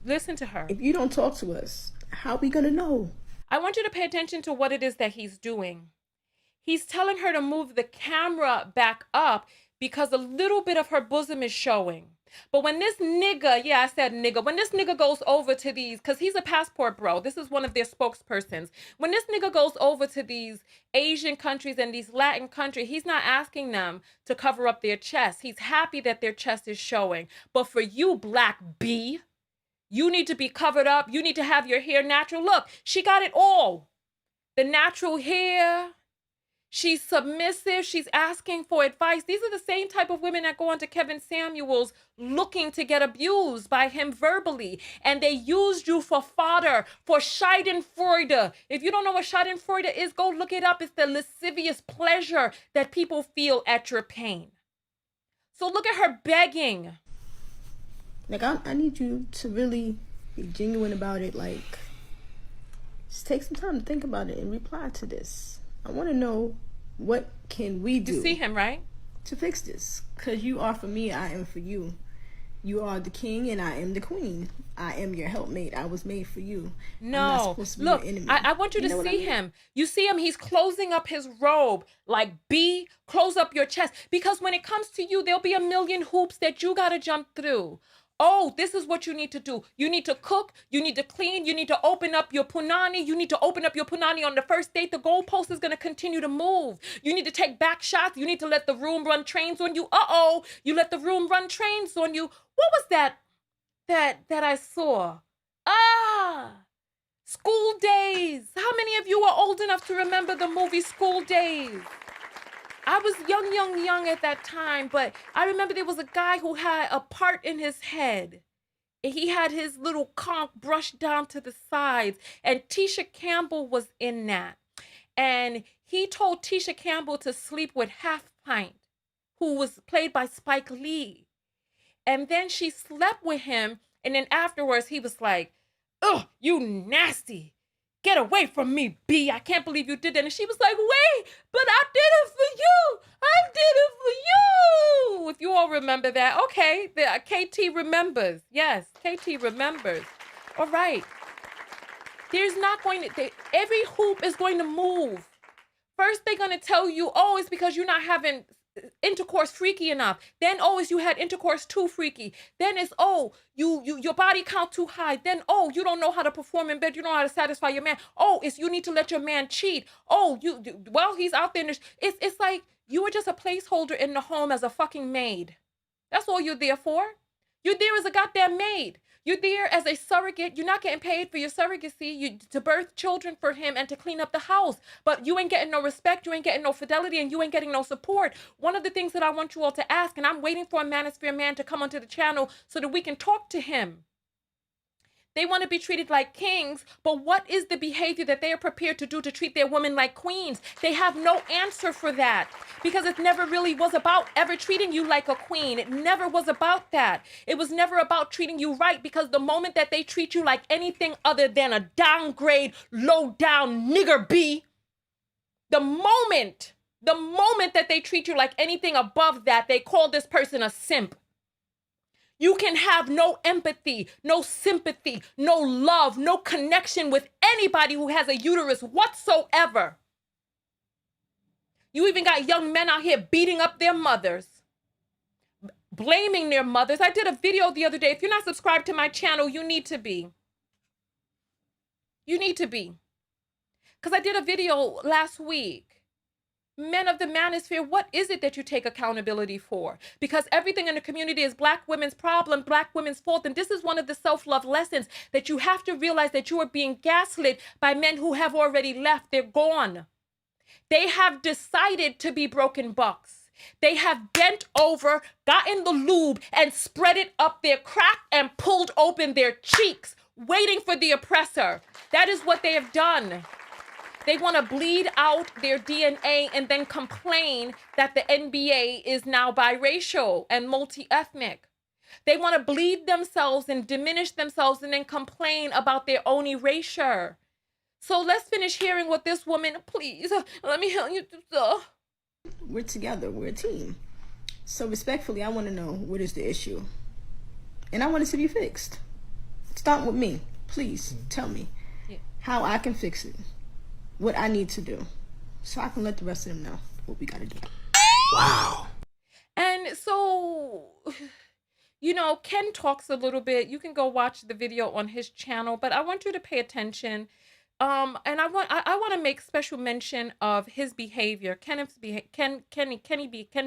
Listen to her. If you don't talk to us, how are we going to know? I want you to pay attention to what it is that he's doing. He's telling her to move the camera back up because a little bit of her bosom is showing. But when this nigga, yeah, I said nigga, when this nigga goes over to these, because he's a passport bro, this is one of their spokespersons. When this nigga goes over to these Asian countries and these Latin countries, he's not asking them to cover up their chest. He's happy that their chest is showing. But for you, black B, you need to be covered up. You need to have your hair natural. Look, she got it all. The natural hair. She's submissive. She's asking for advice. These are the same type of women that go on to Kevin Samuels looking to get abused by him verbally. And they used you for fodder, for Schadenfreude. If you don't know what Schadenfreude is, go look it up. It's the lascivious pleasure that people feel at your pain. So look at her begging. Like, I need you to really be genuine about it. Like, just take some time to think about it and reply to this. I want to know, what can we do? You see him, right? To fix this. Because you are for me, I am for you. You are the king and I am the queen. I am your helpmate. I was made for you. No, look, I want you to see him. You see him, he's closing up his robe. Like, close up your chest. Because when it comes to you, there'll be a million hoops that you got to jump through. Oh, this is what you need to do. You need to cook. You need to clean. You need to open up your punani. You need to open up your punani on the first date. The goalpost is going to continue to move. You need to take back shots. You need to let the room run trains on you. Uh-oh, you let the room run trains on you. What was that I saw? School Days. How many of you are old enough to remember the movie School Days? I was young at that time, but I remember there was a guy who had a part in his head. He had his little conch brushed down to the sides, and Tisha Campbell was in that. And he told Tisha Campbell to sleep with Half Pint, who was played by Spike Lee. And then she slept with him, and then afterwards he was like, "Ugh, you nasty. Get away from me, B. I can't believe you did that." And she was like, "Wait, but I did it for you. I did it for you." If you all remember that. Okay, KT remembers. Yes, KT remembers. All right. There's not going to, every hoop is going to move. First, they're going to tell you, oh, it's because you're not having intercourse freaky enough. Then, oh, it's you had intercourse too freaky. Then it's, oh, your body count too high. Then, oh, you don't know how to perform in bed. You don't know how to satisfy your man. Oh, it's you need to let your man cheat. Oh, well, he's out there. It's like you were just a placeholder in the home as a fucking maid. That's all you're there for. You're there as a goddamn maid. You're there as a surrogate. You're not getting paid for your surrogacy, to birth children for him and to clean up the house. But you ain't getting no respect, you ain't getting no fidelity, and you ain't getting no support. One of the things that I want you all to ask, and I'm waiting for a Manosphere man to come onto the channel so that we can talk to him. They want to be treated like kings, but what is the behavior that they are prepared to do to treat their women like queens? They have no answer for that, because it never really was about ever treating you like a queen. It never was about that. It was never about treating you right, because the moment that they treat you like anything other than a downgrade, low down nigger B, the moment that they treat you like anything above that, they call this person a simp. You can have no empathy, no sympathy, no love, no connection with anybody who has a uterus whatsoever. You even got young men out here beating up their mothers, blaming their mothers. I did a video the other day. If you're not subscribed to my channel, you need to be. You need to be. Because I did a video last week. Men of the Manosphere, what is it that you take accountability for? Because everything in the community is Black women's problem, Black women's fault. And this is one of the self-love lessons, that you have to realize that you are being gaslit by men who have already left. They're gone. They have decided to be broken bucks. They have bent over, gotten the lube, and spread it up their crack and pulled open their cheeks, waiting for the oppressor. That is what they have done. They want to bleed out their DNA and then complain that the NBA is now biracial and multi-ethnic. They want to bleed themselves and diminish themselves and then complain about their own erasure. So let's finish hearing what this woman, please, let me help you. We're together. We're a team. So respectfully, I want to know, what is the issue? And I want it to be fixed. Start with me. Please tell me how I can fix it. What I need to do, so I can let the rest of them know what we gotta do. Wow. And so, Ken talks a little bit. You can go watch the video on his channel, but I want you to pay attention. And I want to make special mention of his behavior. Ken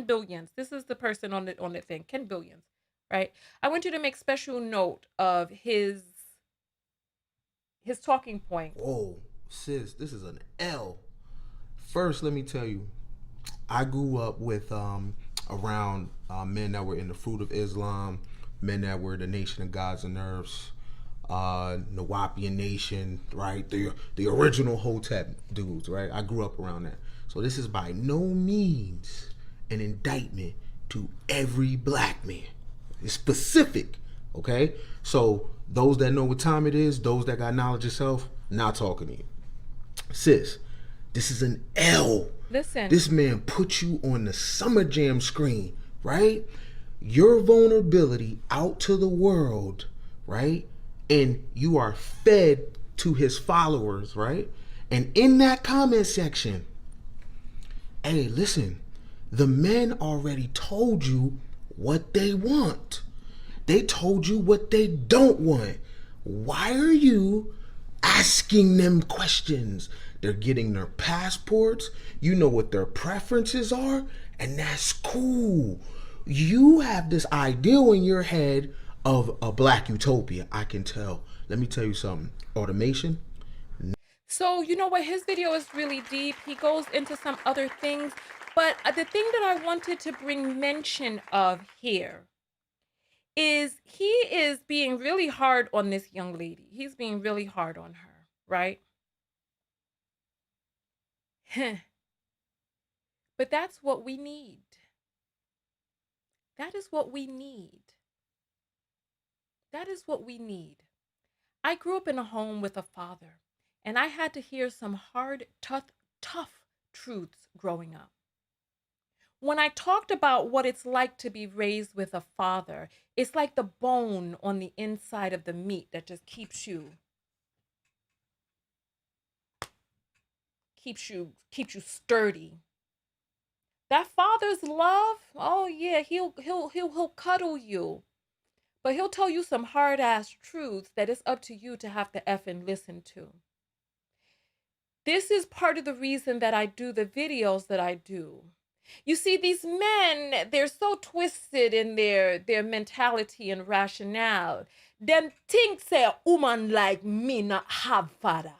Billions. This is the person on the thing. Ken Billions, right? I want you to make special note of his talking point. Whoa. Sis, this is an L. First, let me tell you, I grew up with around men that were in the Fruit of Islam, men that were the Nation of Gods and Nerves, Nawapian Nation, right? The original Hotep dudes, right? I grew up around that. So this is by no means an indictment to every black man. It's specific, okay? So those that know what time it is, those that got knowledge of self, not talking to you. Sis, this is an L. Listen. This man put you on the Summer Jam screen, right? Your vulnerability out to the world, right? And you are fed to his followers, right? And in that comment section, hey, listen, the men already told you what they want. They told you what they don't want. Why are you asking them questions? They're getting their passports. You know what their preferences are, and that's cool. You have this ideal in your head of a black utopia, I can tell. Let me tell you something. Automation. So, you know what? His video is really deep. He goes into some other things. But the thing that I wanted to bring mention of here is he is being really hard on this young lady. He's being really hard on her, right? But that's what we need. That is what we need. That is what we need. I grew up in a home with a father, and I had to hear some hard, tough truths growing up. When I talked about what it's like to be raised with a father, it's like the bone on the inside of the meat that just keeps you sturdy. That father's love, oh yeah, he'll cuddle you. But he'll tell you some hard ass truths that it's up to you to have to effing listen to. This is part of the reason that I do the videos that I do. You see, these men, they're so twisted in their mentality and rationale. Them think say a woman like me not have father.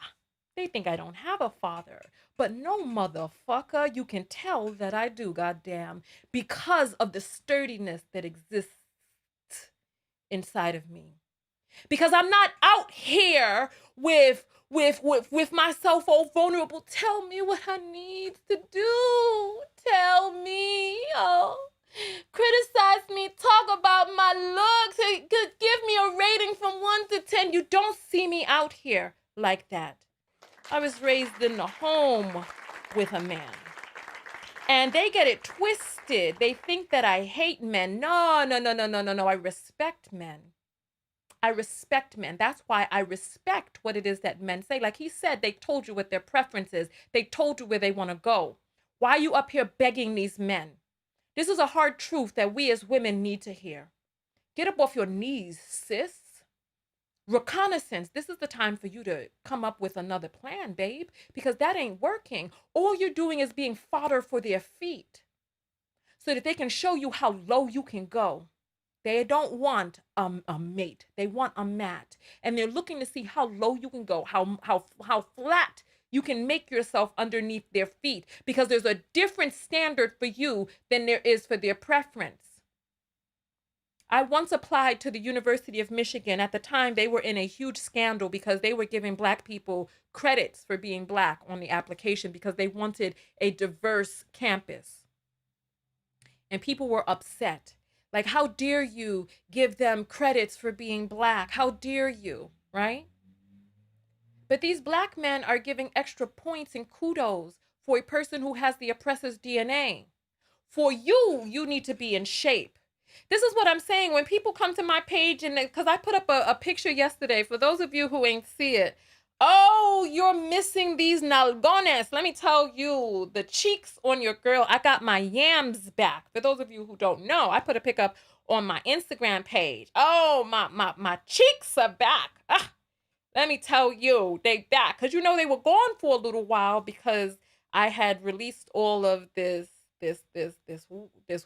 They think I don't have a father. But no, motherfucker, you can tell that I do, goddamn, because of the sturdiness that exists inside of me. Because I'm not out here with myself all vulnerable. Tell me what I need to do. Tell me, criticize me, talk about my looks, give me a rating from 1 to 10. You don't see me out here like that. I was raised in the home with a man. And they get it twisted. They think that I hate men. No. I respect men. I respect men. That's why I respect what it is that men say. Like he said, they told you what their preference is. They told you where they want to go. Why are you up here begging these men? This is a hard truth that we as women need to hear. Get up off your knees, sis. Reconnaissance. This is the time for you to come up with another plan, babe, because that ain't working. All you're doing is being fodder for their feet so that they can show you how low you can go. They don't want a mate. They want a mat. And they're looking to see how low you can go, how flat you can make yourself underneath their feet, because there's a different standard for you than there is for their preference. I once applied to the University of Michigan. At the time, they were in a huge scandal because they were giving Black people credits for being Black on the application because they wanted a diverse campus. And people were upset. Like, how dare you give them credits for being Black? How dare you, right? But these Black men are giving extra points and kudos for a person who has the oppressor's DNA. For you, you need to be in shape. This is what I'm saying. When people come to my page, and because I put up a picture yesterday, for those of you who ain't see it, oh, you're missing these nalgones. Let me tell you, the cheeks on your girl, I got my yams back. For those of you who don't know, I put a pic up on my Instagram page. Oh, my cheeks are back. Let me tell you, they back. Because you know they were gone for a little while because I had released all of this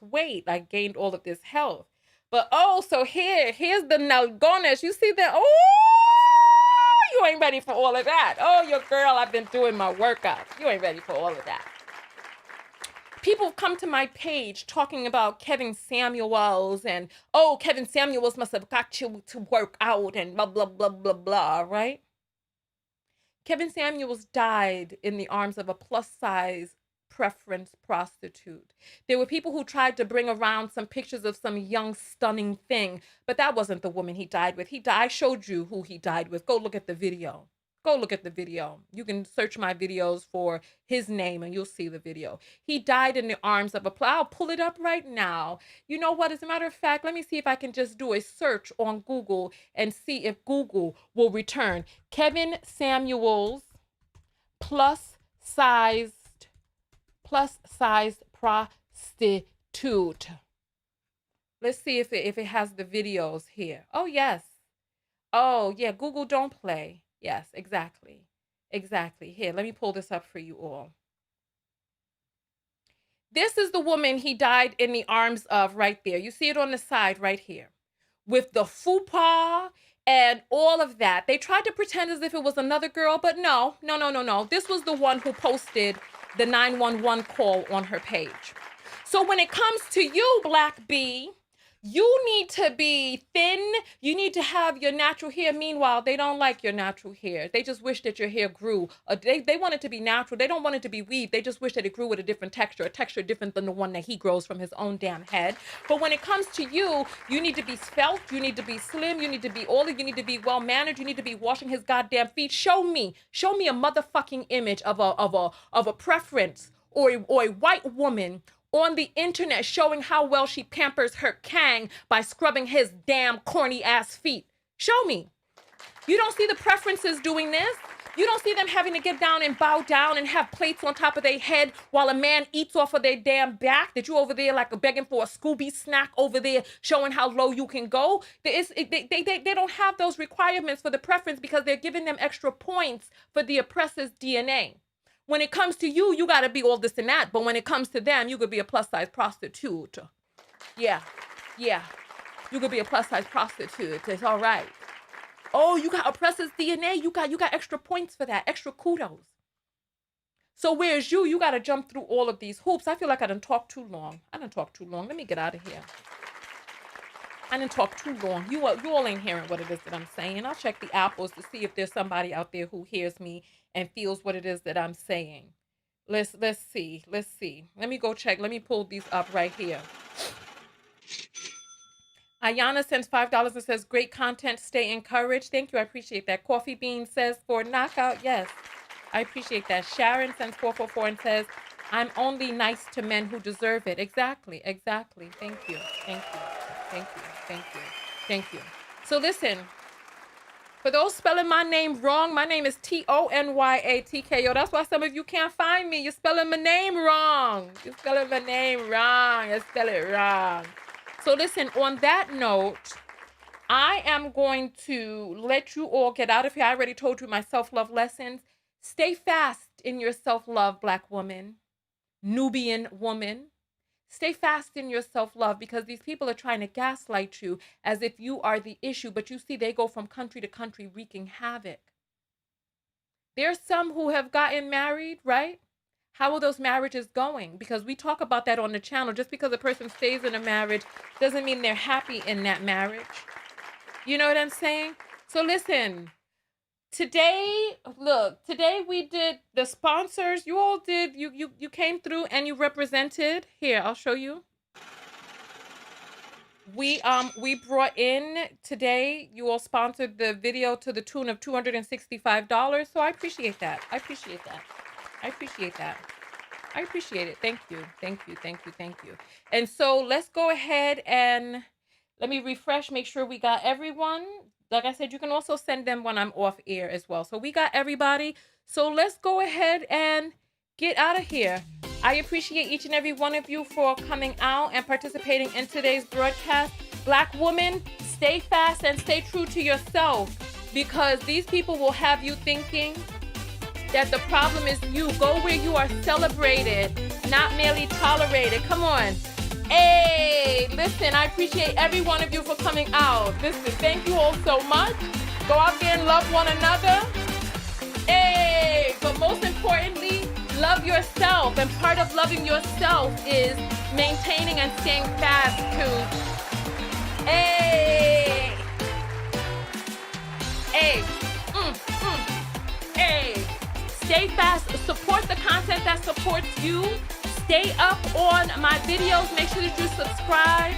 weight. I gained all of this health. But oh, so here's the nalgones. You see that? Oh, you ain't ready for all of that. Oh, your girl, I've been doing my workout. You ain't ready for all of that. People come to my page talking about Kevin Samuels and, oh, Kevin Samuels must have got you to work out and blah, blah, blah, blah, blah, right? Kevin Samuels died in the arms of a plus-size preference prostitute. There were people who tried to bring around some pictures of some young, stunning thing, but that wasn't the woman he died with. I showed you who he died with. Go look at the video. Go look at the video. You can search my videos for his name and you'll see the video. He died in the arms of a I'll pull it up right now. You know what? As a matter of fact, let me see if I can just do a search on Google and see if Google will return Kevin Samuels plus-sized prostitute. Let's see if it has the videos here. Oh, yes. Oh, yeah. Google don't play. Yes, exactly. Exactly. Here, let me pull this up for you all. This is the woman he died in the arms of right there. You see it on the side right here with the fupa and all of that. They tried to pretend as if it was another girl, but no. This was the one who posted the 911 call on her page. So when it comes to you, Black B, you need to be thin. You need to have your natural hair. Meanwhile, they don't like your natural hair. They just wish that your hair grew. They want it to be natural. They don't want it to be weaved. They just wish that it grew with a different texture, a texture different than the one that he grows from his own damn head. But when it comes to you, you need to be svelte. You need to be slim. You need to be oily. You need to be well mannered. You need to be washing his goddamn feet. Show me a motherfucking image of a preference or a white woman on the internet showing how well she pampers her Kang by scrubbing his damn corny ass feet. Show me. You don't see the preferences doing this. You don't see them having to get down and bow down and have plates on top of their head while a man eats off of their damn back. That you over there like begging for a Scooby snack over there showing how low you can go. They don't have those requirements for the preference because they're giving them extra points for the oppressor's DNA. When it comes to you, you got to be all this and that. But when it comes to them, you could be a plus-size prostitute. Yeah. You could be a plus-size prostitute. It's all right. Oh, you got oppressor's DNA. You got extra points for that, extra kudos. So whereas you got to jump through all of these hoops. I feel like I done talked too long. Let me get out of here. I didn't talk too long. You all ain't hearing what it is that I'm saying. I'll check the apples to see if there's somebody out there who hears me and feels what it is that I'm saying. Let's see. Let me go check. Let me pull these up right here. Ayana sends $5 and says, great content, stay encouraged. Thank you, I appreciate that. Coffee Bean says, for knockout, yes. I appreciate that. Sharon sends 444 and says, I'm only nice to men who deserve it. Exactly. Thank you. So listen, for those spelling my name wrong, my name is Tonyatko. That's why some of you can't find me. You're spelling my name wrong. You spell it wrong. So listen, on that note, I am going to let you all get out of here. I already told you my self-love lessons. Stay fast in your self-love, Black woman, Nubian woman. Stay fast in your self-love because these people are trying to gaslight you as if you are the issue, but you see they go from country to country wreaking havoc. There's some who have gotten married, right? How are those marriages going? Because we talk about that on the channel. Just because a person stays in a marriage doesn't mean they're happy in that marriage. You know what I'm saying? So listen, today we did the sponsors. You all did, you came through and you represented. Here, I'll show you. We brought in today, you all sponsored the video to the tune of $265. So I appreciate that. I appreciate it. Thank you. And so let's go ahead and let me refresh, make sure we got everyone. Like I said, you can also send them when I'm off air as well. So we got everybody. So let's go ahead and get out of here. I appreciate each and every one of you for coming out and participating in today's broadcast. Black woman, stay fast and stay true to yourself because these people will have you thinking that the problem is you. Go where you are celebrated, not merely tolerated. Come on. Hey, listen, I appreciate every one of you for coming out. Listen, thank you all so much. Go out there and love one another. Hey, but most importantly, love yourself. And part of loving yourself is maintaining and staying fast to, hey, hey, stay fast. Support the content that supports you. Stay up on my videos. Make sure that you subscribe.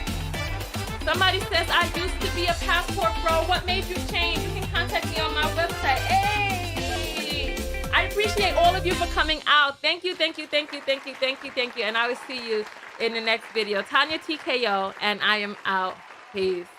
Somebody says, I used to be a passport bro. What made you change? You can contact me on my website. Hey! I appreciate all of you for coming out. Thank you, thank you, thank you, thank you, thank you, thank you. And I will see you in the next video. Tonya TKO, and I am out. Peace.